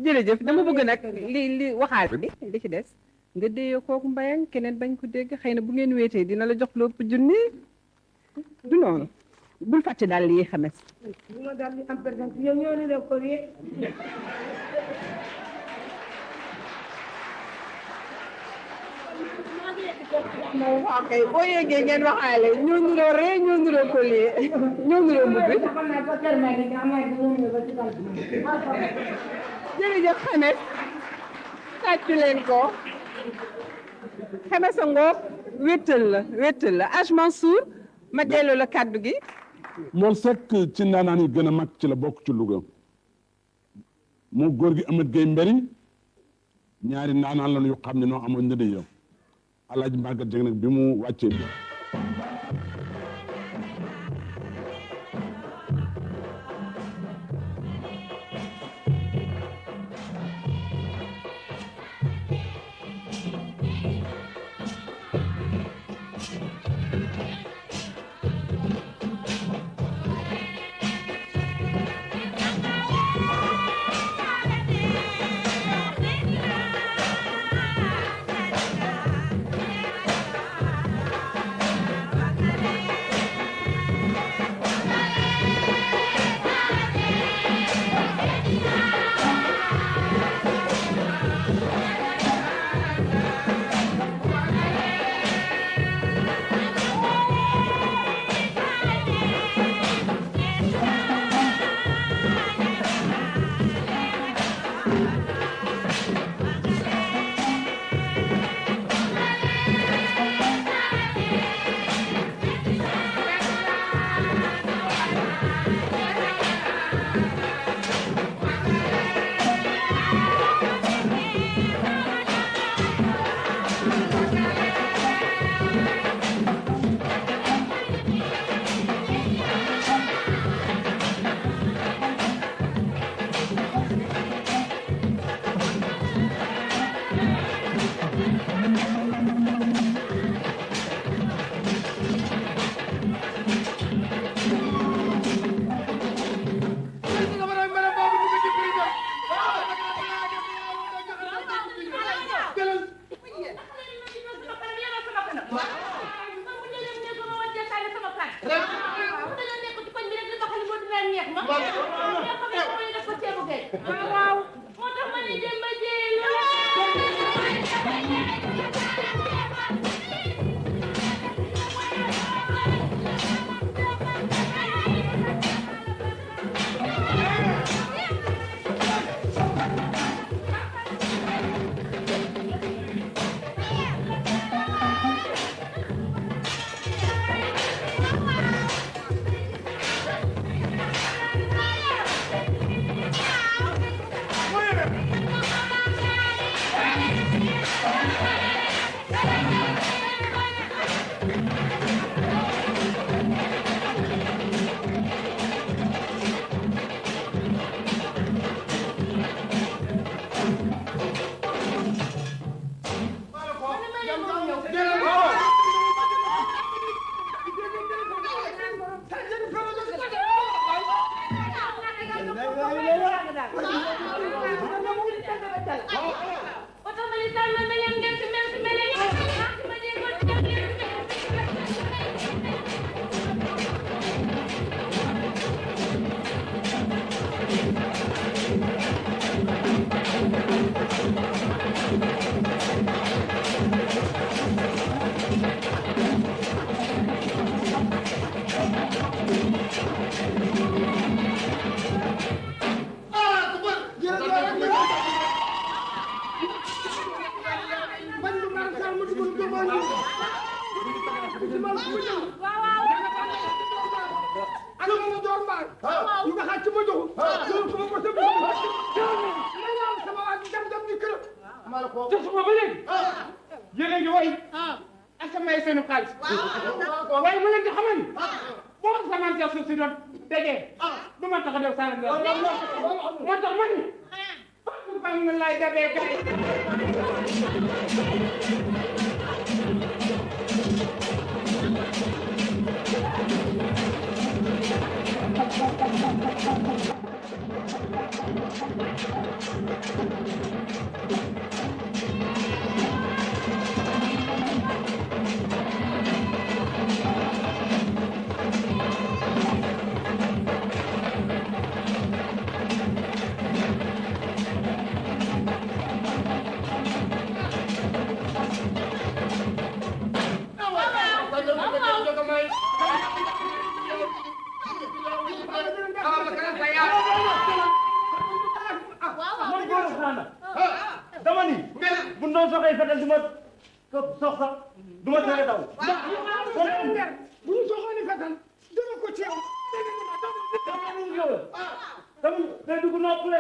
jërëjëf dama bëgg nag li waxaal bi li ci des nga déyee kooku mbayang keneen bañ ko dégg xëy na bu ngeen wéetee dina la jox lépp junni du noonu bul fàtte daal lii Xamet bu ma daal di am présent yow ñoo ne def ko yee ok boo yeggee ngeen waxaale ñoo nuroo ree ñoo nuroo collier ñoo nuroo mbubbi jërëjëf Xamet tàccu leen ko Xamet sa ngoog wéttal la Aj Mansour ma delloo la kàddu gi Mor Seck ci ndaanaan yi gën a mag ci la bokk ci Louga moo góor gi Amath Gueye Mbéri ñaari ndaanaan lañu yu xam ne noo amoon ndëdë yow Alaaji Mbagat Dieng nag bi mu wàccee bi waaw moo tax ma ne dem ba jéey te suba ba léegi yéen a ngi way ak may seenu xaalis waaye ma leen di xamal ni boo asamaan si suuf si doon dajee du ma tax a def saa moo tax ma ni fang lay dabee gay dama ni bu ñu doon soxee fetal du ma sox sax du ma tere daw. bu ñu soxoon fetal dama ko ci yow. dama day dugg noppale.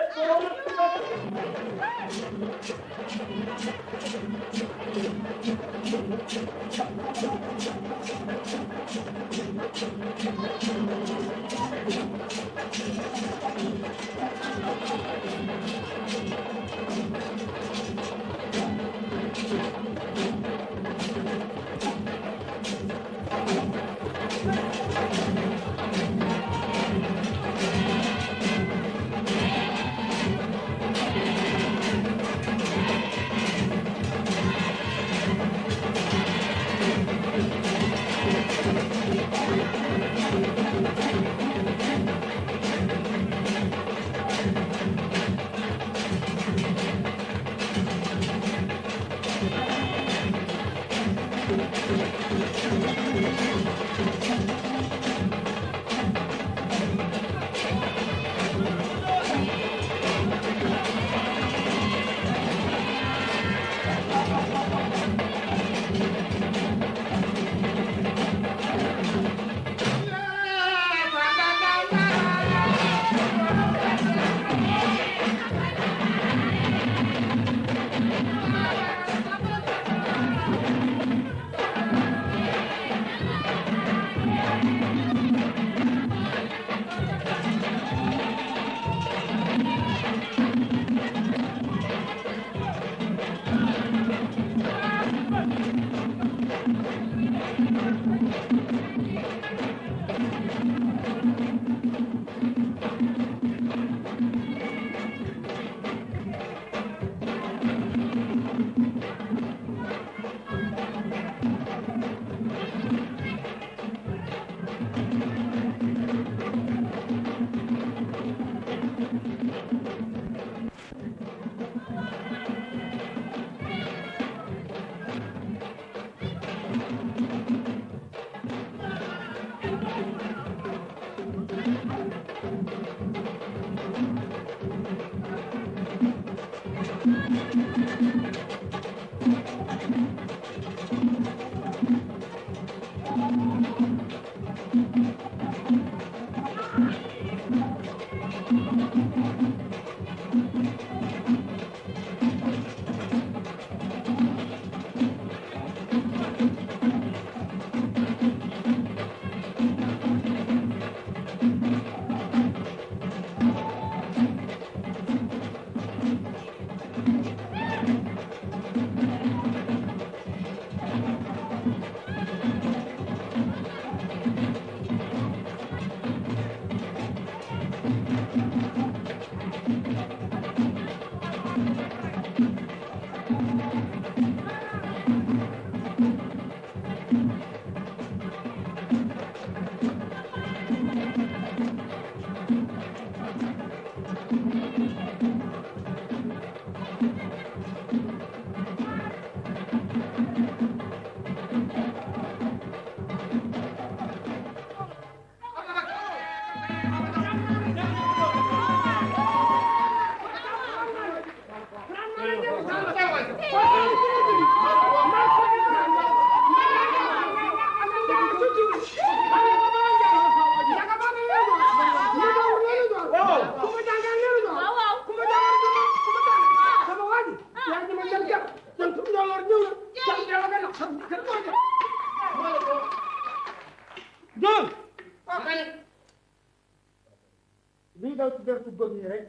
lii daw ci dertu góor ñi rek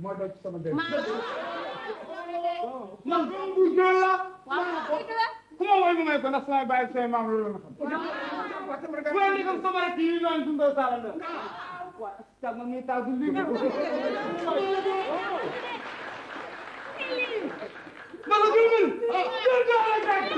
mooy daw ci sama der man doomu bu jool la ku ma woy mu may ko ndax samay bàyyi samay maam loolu la xam bu la liggam sama rek yi noonu dundoo saala la waaw cag ma mi taw du lii ma ko gëlmën jël doole jàkk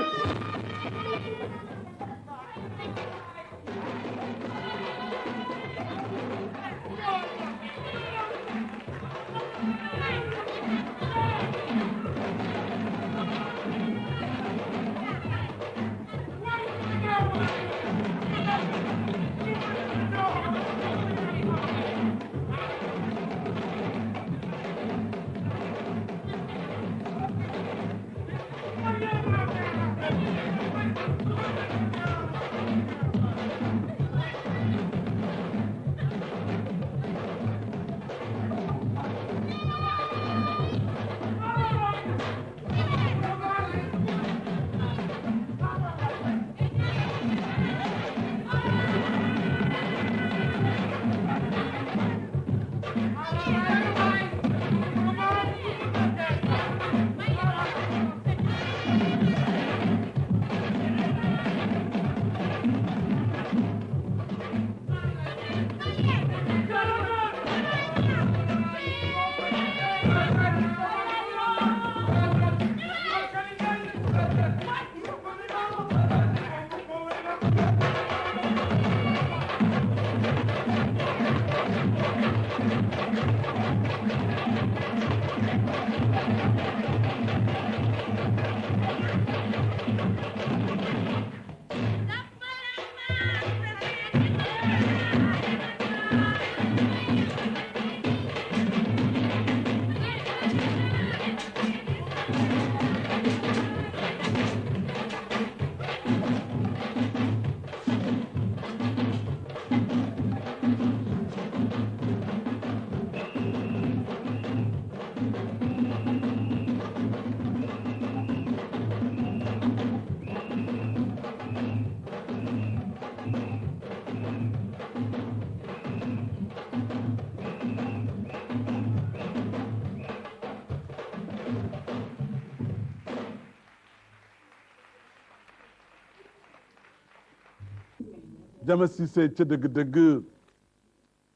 Jama Cissé ca dëgg-dëgg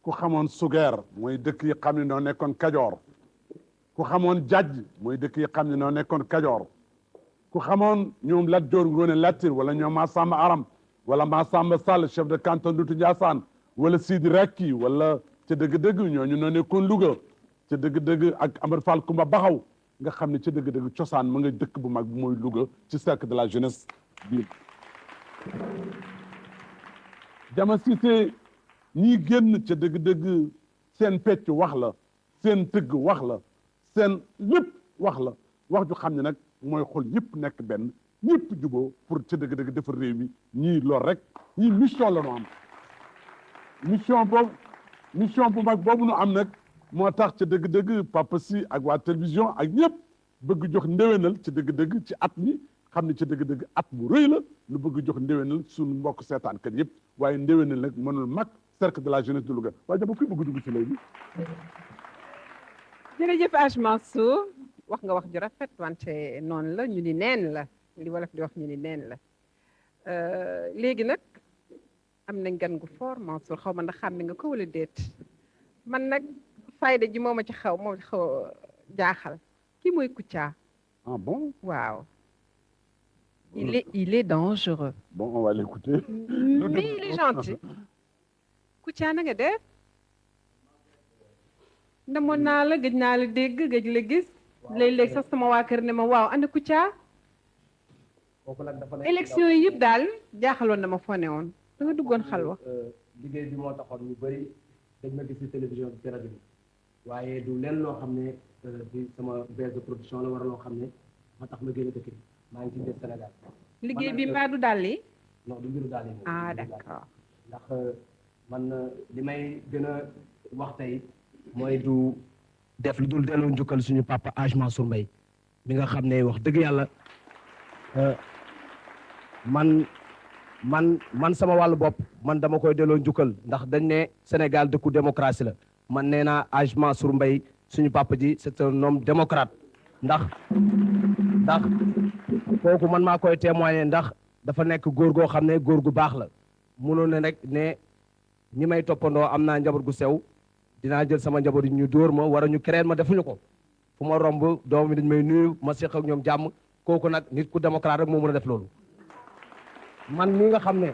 ku xamoon Sugeer mooy dëkk yi xam ne noo nekkoon Kajoor ku xamoon Jajj mooy dëkk yi xam ne noo nekkoon Kajoor ku xamoon ñoom Lat Joor Ngoone Latir wala ñoom Massamba Aram wala Massamba Sall chef de canton Dutu Ndiassane wala Sidi Rakki wala ca dëgg-dëgg ñooñu noo nekkoon Louga ca dëgg-dëgg ak Amar Fall Kumba Baxaw nga xam ne ca dëgg-dëgg cosaan ma nga dëkk bu mag bi mooy Louga ci cercle de la jeunesse bi Jama Cissé ñii génn ca dëgg-dëgg seen pecc wax la seen tëgg wax la seen lépp wax la wax ju xam ne nag mooy xol yëpp nekk benn ñëpp juboo pour ca dëgg-dëgg defar réew mi ñii lool rek ñii mission la ñu am mission bu mag boobu nu am nag moo tax ca dëgg-dëgg Papa Si ak waa télévision ak ñëpp bëgg jox ndéwénal ca dëgg-dëgg ci at mi xam ne ca dëgg-dëgg at bu rëy la nu bëgg jox ndéwénal suñu mbokk seetaankat yëpp waaye ndéwénal nag mënul mag cercle de la jeunesse de Louga waaye jaba kuy bëgg dugg ci léegi jërëjëf Hadj Mansour wax nga wax ju rafet wante noonu la ñu ni neen la li wolof di wax ñu ni neen la léegi nag am nañ gan gu fort Mansour xaw ma ndax xam nga ko wala déet man nag fayda ji moo ma ci xaw jaaxal kii mooy Kouthia. Ah bon? Waaw. Il est dangereux. Bon, on va l'écouter. Mais il est gentil. Kouthia na nga def. namoon naa la gëj naa la dégg gëj la gis. léeg-léeg sax sama waa kër ne ma waaw ana Kouthia. élection yi yëpp daal jaaxaloon na ma foo ne woon da nga duggoon xalwa. liggéey bi moo taxoon ñu bëri dañ ma gis ci télévision bi ci rajo bi waaye du leen loo xam ne di sama base de production la war loo xam ne moo tax ma génn dëkk bi maa ngi ci biir Sénégal. liggéey bi mbaa du daal yi. non du mbiru daal yi. ah d'accord. ndax man li may gën a wax tey mooy du def lu dul delloo njukkal suñu papa Hadj Mansour Mbaye mi nga xam ne wax dëgg yàlla man sama wàllu bopp man dama koy delloo njukkal ndax dañ ne Sénégal dëkku démocratie la man nee naa Hadj Mansour Mbaye suñu papa ji c'est un homme démocrate ndax kooku man maa koy témoigner ndax dafa nekk góor goo xam ne góor gu baax la munoon ne rek ne ñi may toppandoo am naa njaboot gu sew dinaa jël sama njaboot yi ñu dóor ma war a ñu créer ma defuñu ko fu ma romb doom mi dañ may nuyu ma seq ak ñoom jàmm kooku nag nit ku démocrate rek moo mën a def loolu man mi nga xam ne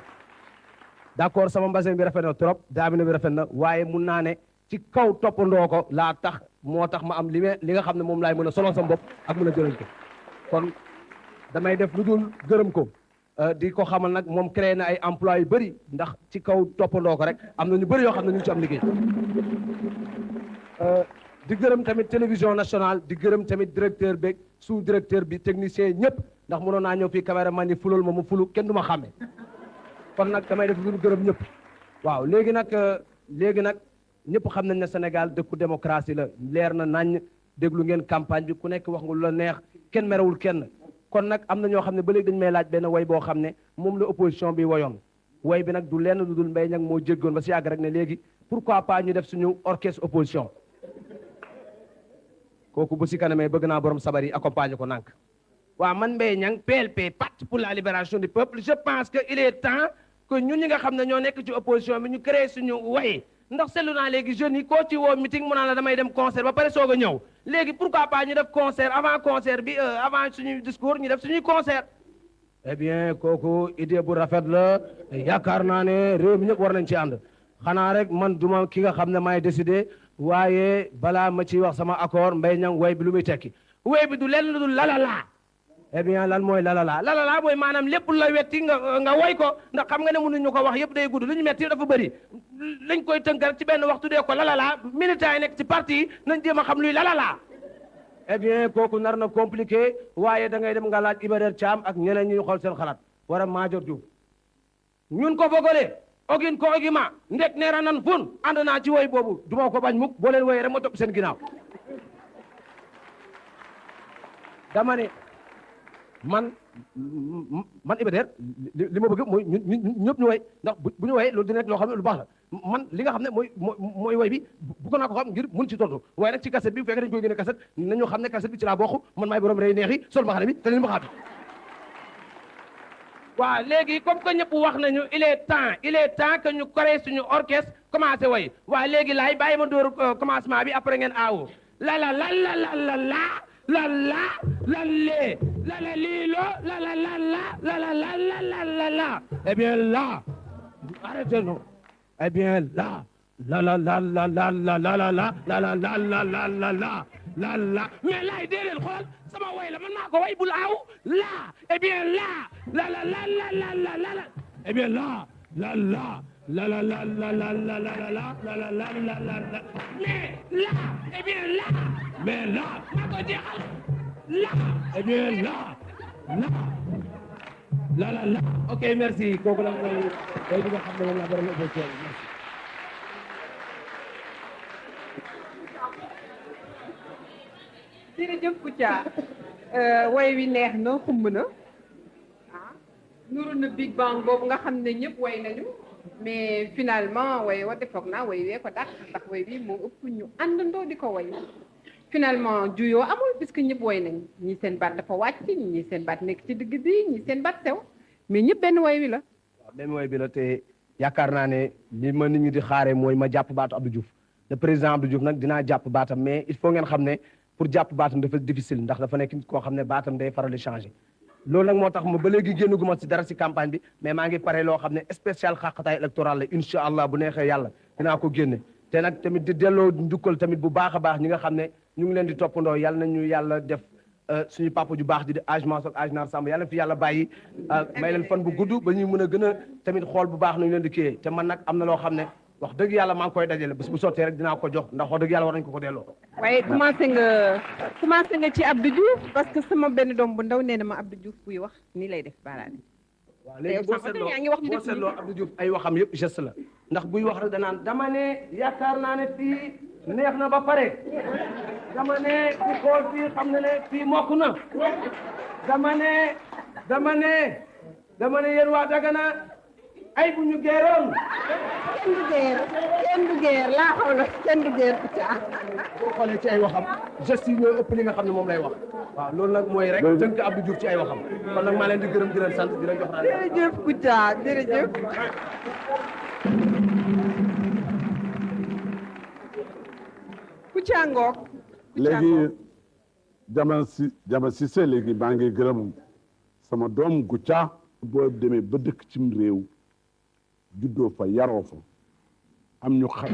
d'accord sama mbasin bi rafet na trop daamina bi rafet na waaye mun naa ne ci kaw toppandoo ko laa tax moo tax ma am li nga xam ne moom laay mën a solo sama bopp ak mën a jëriñ ko kon damay def lu dul gërëm ko di ko xamal nag moom créé na ay emploi yu bëri ndax ci kaw toppandoo ko rek am na ñu bëri yoo xam ne ñu ngi ci am liggéey di gërëm tamit télévision nationale di gërëm tamit directeur beeg sous directeur bi technicien ñëpp ndax mënoon naa ñëw fii caméraman yi fulul ma mu fulu kenn du ma xàmme kon nag damay def lu dul gërëm ñëpp waaw léegi nag ñëpp xam nañ ne Sénégal dëkku démocratie la leer na nañ déglu ngeen campagne bi ku nekk wax nga lu la neex kenn merewul kenn kon nag am na ñoo xam ne ba léegi dañu may laaj benn way boo xam ne moom la opposition bi woyoon way bi nag du lenn lu dul Mbaye Niang moo jéggoon ba si yàgg rek ne léegi pourquoi pas ñu def suñu orchestre opposition kooku bu si kanamee bëgg naa borom sabar yi accompagner ko nànk waaw man Mbaye Niang PLP Parti pour la libération du peuple je pense que il est temps que ñun ñi nga xam ne ñoo nekk ci opposition bi ñu créer suñu way ndax seetlu naa léegi jeunes yi koo ci woo meeting mu naan la damay dem concert ba pare soog a ñëw léegi pourquoi pas ñu def concert avant concert bi avant suñuy discours ñu def suñuy concert eh bien kooku idée bu rafet la yaakaar naa ne réew mi ñëpp war nañ ci ànd xanaa rek man duma ki nga xam ne maay décider waaye balaa ma ciy wax sama accord Mbaye Niang way bi lu muy tekki way bi du lenn lu dul lalala eh bien lan mooy lalala mooy maanaam lépp la wetti nga woy ko ndax xam nga ne mënuñu ko wax yëpp day gudd lu ñu metti dafa bëri lañ koy tënk rek ci benn waxtu dee ko lalala militants yi nekk ci parti yi nañ jéem a xam luy lalala eh bien kooku nar na compliqué waaye da ngay dem nga laaj Iba Der Thiam ak ñeneen ñuy xool seen xalaat war a Madior Diouf ñun ko fogole ogin ko ogima ndek neera nan fun ànd naa ci woy boobu duma ko bañ mukk boo leen woyee rek ma topp seen ginnaaw dama ne man Iba Der li ma bëgg mooy ñëpp ñu woy ndax bu ñu woyee loolu dina nekk loo xam ne lu baax la man li nga xam ne mooy woy bi bu ko naa ko xam ngir mun ci tontu waaye nag ci cassette bi bu fekkee dañu koy génne cassette nañu xam ne cassette bi ci laa bokk man maay borom rey neex yi sol ma xale bi te leen ma xaatu waaw léegi comme que ñëpp wax nañu il est temps que ñu créer suñu orchestre commencé woy waaw léegi laay bàyyi ma dóor commencement bi après ngeen aawo la la la la la la la la la la lee la la lii lo la la la la la la la la la la eh bien là arrêtez-nous eh bien là la la la la la la la la la la la la la la la la la la mais laay déedéet xool sama way la man maa ko way bul aaw là eh bien là la la la la la la la la eh bien là la la la la la la la la la la la la la la la mais là eh bien là mais là maa ko jeexal là eh bien là là la la ok merci kooku la mooy way bi nga xam ne moom la borom opposition merci jërëjëf Kouthia way wi neex na xumb na nuru na Big Bang boobu nga xam ne ñëpp way nañu mais finalement way wa defoog naa way wee ko dàq ndax way bi moo ëpp ñu àndandoo di ko way finalement juyoo amul puisque ñëpp way nañ ñi seen baat dafa wàcc ñi seen baat nekk ci digg bi ñi seen baat sew mais ñëpp benn way wi la waaw benn way bi la te yaakaar naa ne li ma nit ñi di xaare mooy ma jàpp baatu Abdou Diouf le président Abdou Diouf nag dinaa jàpp baatam mais il faut ngeen xam ne pour jàpp baatam dafa difficile ndax dafa nekk nit koo xam ne baatam day faral di changer loolu nag moo tax ma ba léegi génnaguma si dara si campagne bi mais maa ngi pare loo xam ne spécial xaqataay électoral la incha allah bu neexee yàlla dinaa ko génne te nag tamit di delloo njukkal tamit bu baax a baax ñi nga xam ne ñu ngi leen di toppandoo yàlla nañu yàlla def suñu papa ju baax ji di Hadj Mansour Hadj Nar Samb yàlla fi yàlla bàyyi may leen fan bu gudd ba ñuy mën a gën a tamit xool bu baax nañu leen di kiyee te man nag am na loo xam ne wax dëgg yàlla maa ngi koy dajale bés bu sottee rek dinaa ko jox ndax wax dëgg yàlla war nañu ko delloo. waaye commencé nga ci Abdou Diouf parce que sama benn doom bu ndaw nee na ma Abdou Diouf buy wax nii lay def baaraane. waaw léegi boo seetloo Abdou Diouf ay waxam yëpp geste la ndax buy wax rek danaan dama ne yaakaar naa ne fii neex na ba pare dama ne ku xool fii xam ne fii mokk na dama ne yéen waa Dagana ay bu ñu geeroon. kenn du geer laa xaw la kenn du geer Kouthia. boo xoolee ci ay waxam gestes yi ñoo ëpp li nga xam ne moom lay wax waaw loolu nag mooy rek tënk Abdou Diouf ci ay waxam kon nag maa leen di gërëm di leen sant di leen jox naan. jërëjëf Kouthia jërëjëf. Kouthia ngoog. léegi Jama Cissé léegi maa ngi gërëm sama doom Kouthia boo demee ba dëkk cim réew juddoo fa yaroo fa am ñu xam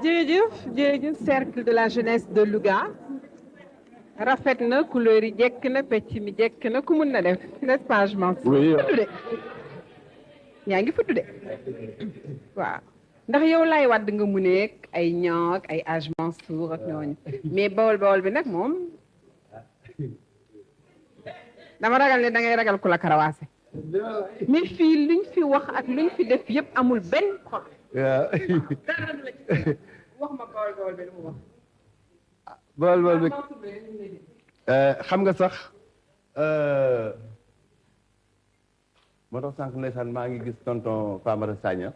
jërëjëf cercle de la jeunesse de Louga rafet na couleur yi jekk na pecc mi jekk na ku mun na def n'est-ce pas je m'en futu de yaa ngi futu de waaw ndax yow lay wadd nga mu nekk ay ñoog ay Hadj Mansour ak ñooñu mais bawol bi nag moom dama ragal ne da ngay ragal ku la karawaase mais fii luñ fi wax ak luñ fi def yëpp amul benn xol wax ma bawol bi lu mu wax bawol bi xam nga sax moo tax sànq ndeysaan maa ngi gis tonton Famara Sagna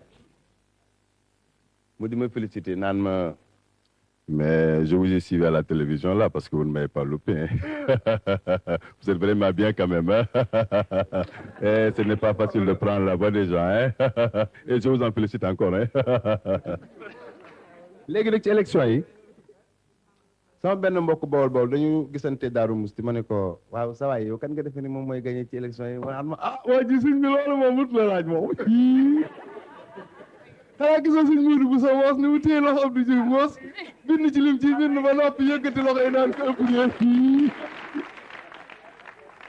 mu di ma félicité naan ma Mais je vous ai suivi à la télévision là parce que vous ne m'avez pas loupé. Hein. Vous êtes vraiment bien quand même. Hein. Et ce n'est pas facile de prendre la voix des gens. Hein. Et je vous en félicite encore. Hein. léegi nag ci élection yi sama benn mbokk Bawol dañu gisante Daaru Musti ma ne ko waaw sa waay yow kan nga defe ni moom mooy gagné ci élection yi ma waa ji sëñ bi loolu moom mut la laaj moom xanaa gisoo sëñ Modou bu sa moos ni mu téye loxo Abdou Diouf moos bind ci lim ci bind ba noppi yëkkati loxo yi naan ko ëpp ngeen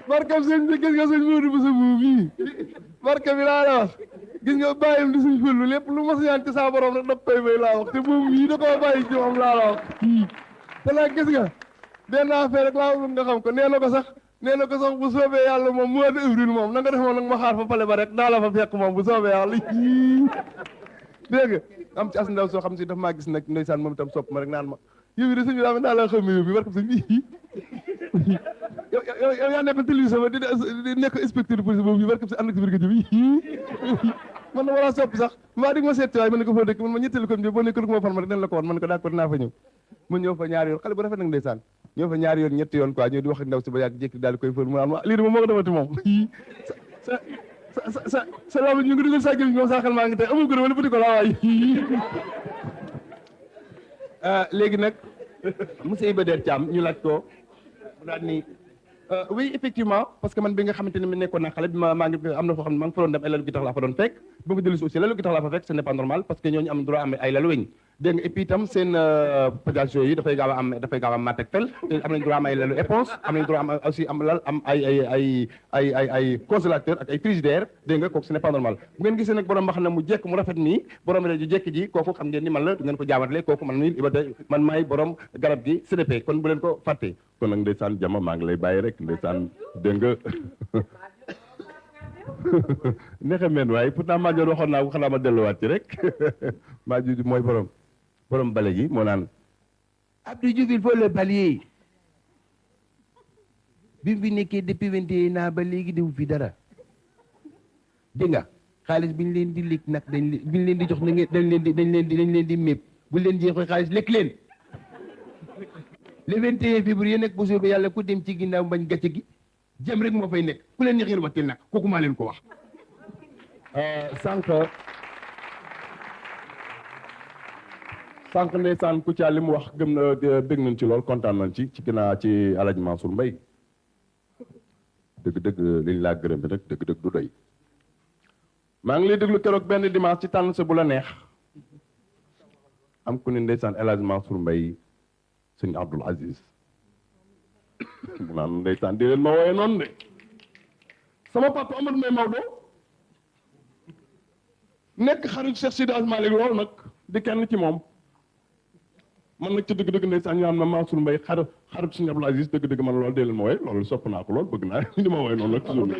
barkam sëñ bi gis nga sëñ Modou bu sa buub yi barka bi laa la wax gis nga bàyyim di suñ fëllu lépp lu mas ñaan ci saa borom rek daf koy may laa wax te buub yi da koo bàyyi ci moom laa la wax te nag gis nga benn affaire rek laa bëgg nga xam ko nee na ko sax bu soobee yàlla moom mois d'avril moom na nga def moom nag ma xaar fa pale ba rek daa la fa fekk moom bu soobee yàlla dégg nga am ci as ndaw soo xam si daf maa gis nag ndeysaan moom itam sopp ma rek naan ma yow de sëñ bi daa la xam yow bi war ko sëñ bi yow yaa nekk télévision ba di nekk inspecteur de police boobu yi war ko si ànd ak si biir bi man na war a sopp sax maa dig ma seet waaye ma ne ko foo dëkk man ma ñetteelu ko boo nekk lu ko ma fan ma rek dañ la ko woon man ko d'accord naa fa ñëw ma ñëw fa ñaari yoon xale bu rafet nag ndeysaan ñëw fa ñaari yoon ñetti yoon quoi ñëw di wax ak ndaw si ba yàgg jékki daal di koy fël mu naan ma lii de moom moo ko defati moom sa laa ñu ngi dugal sa gémmiñ moom saa xel maa ngi tey amul gën a wala bëti ko laa waay léegi nag monsieur Iba Der Thiam ñu laaj ko mu daal ni oui effectivement parce que man bi nga xamante ne mi nekkoon naa xale bi maa ngi am na foo xam ne maa ngi fa doon dem ay lalu gi tax laa fa doon fekk ba ma dellu si aussi lalu gi tax laa fa fekk ce n'est pas normal parce que ñooñu am droit am ay lalu weñ dégg nga et puis itam seen pédage yi dafay gaaw a am mat ak fel te am nañ droit am ay lalu éponge am nañ droit am aussi am lal am ay congélateur ak ay frigidaire dégg nga kooku ce n'est pas normal bu ngeen gisee nag borom ma xam ne mu jekk mu rafet nii borom rajo jekk ji kooku xam ngeen ni man la du ngeen ko jaamatale kooku man mii Iba Der man maay borom garab gi CDP kon bu leen ko fàtte kon nag ndeysaan jama maa ngi lay bàyyi rek ndeysaan dégg nga nexe meen waaye pourtant maa joon waxoon naa ko xanaa ma delluwaat ci rek maa juuju mooy borom bale gi moo naan Abdou Diouf il faut le balayer bi mu fi nekkee depuis 21 ans ba léegi defu fi dara dégg nga xaalis bi ñu leen di lekk nag bi ñu leen di jox na ngeen dañ leen di mépp bu leen jeexee xaalis lekk leen le 21 février nag bu soobee yàlla ku dem ci ginnaaw bañ gàcce gi jëm rek moo fay nekk ku leen neex ngeen wax nag kooku maa leen ko wax sànq ndeysaan ku ca li mu wax gëm na bég nañ ci lool kontaan nañ ci ginnaaw ci Alaaji Mansour Mbaye dëgg-dëgg liñ laa gërëm bi nag dëgg-dëgg du doy maa ngi lay déglu keroog benn dimanche ci tànn sa bu la neex am ku ne ndeysaan Alaaji Mansour Mbaye sëñ Abdoul Aziz mu naan ndeysaan di leen ma wooye noonu de sama papa Amadou Mbaye Maodo nekk xarit Cheikh Sidi Hadj Malick lool nag di kenn ci moom man nag ci dëgg-dëgg ndeysaan ñu am na Mansour Mbaye xarit sëñ Abdoul Aziz dëgg-dëgg man loolu dee leen ma wooye loolu sopp naa ko lool bëgg naa di ma wooye noonu nag toujours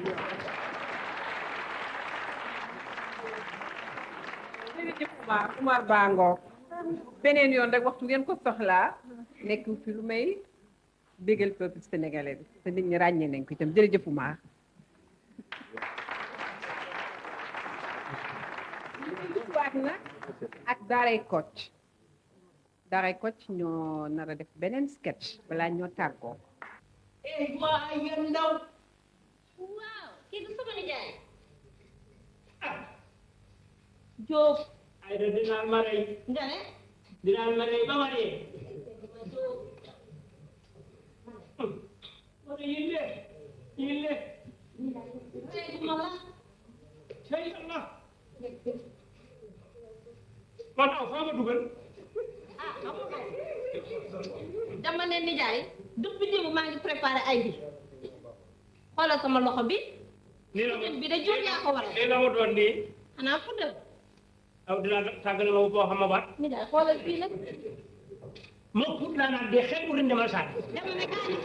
jërëjëf Oumar Bango beneen yoon rek waxtu ngeen ko soxlaa nekk fi lu may bégal peuple sénégalais bi te nit ñi ràññee nañ ko itam jërëjëf Oumar waat na ak Daaray Kocc ñoo nar a def beneen sketch balaa ñoo tàggoo waa yéen ndaw waaw kii du sama nijaay Jóob ay da dinaa ma rey nga ne dinaa ma rey ba ma dee wala yille cey Allah man aw faa ma dugal dama ne nijaay depuis démb maa ngi préparé ay bi xoolal sama loxo bi. bi da jur yaa ko waral. lii la mu doon nii. xanaa fu dëgg. aw dinaa tàggal ma boo xam ma baat. nijaay xoolal fii nag. moo pour laa naan dee xel bu rënd ma saa. dama ne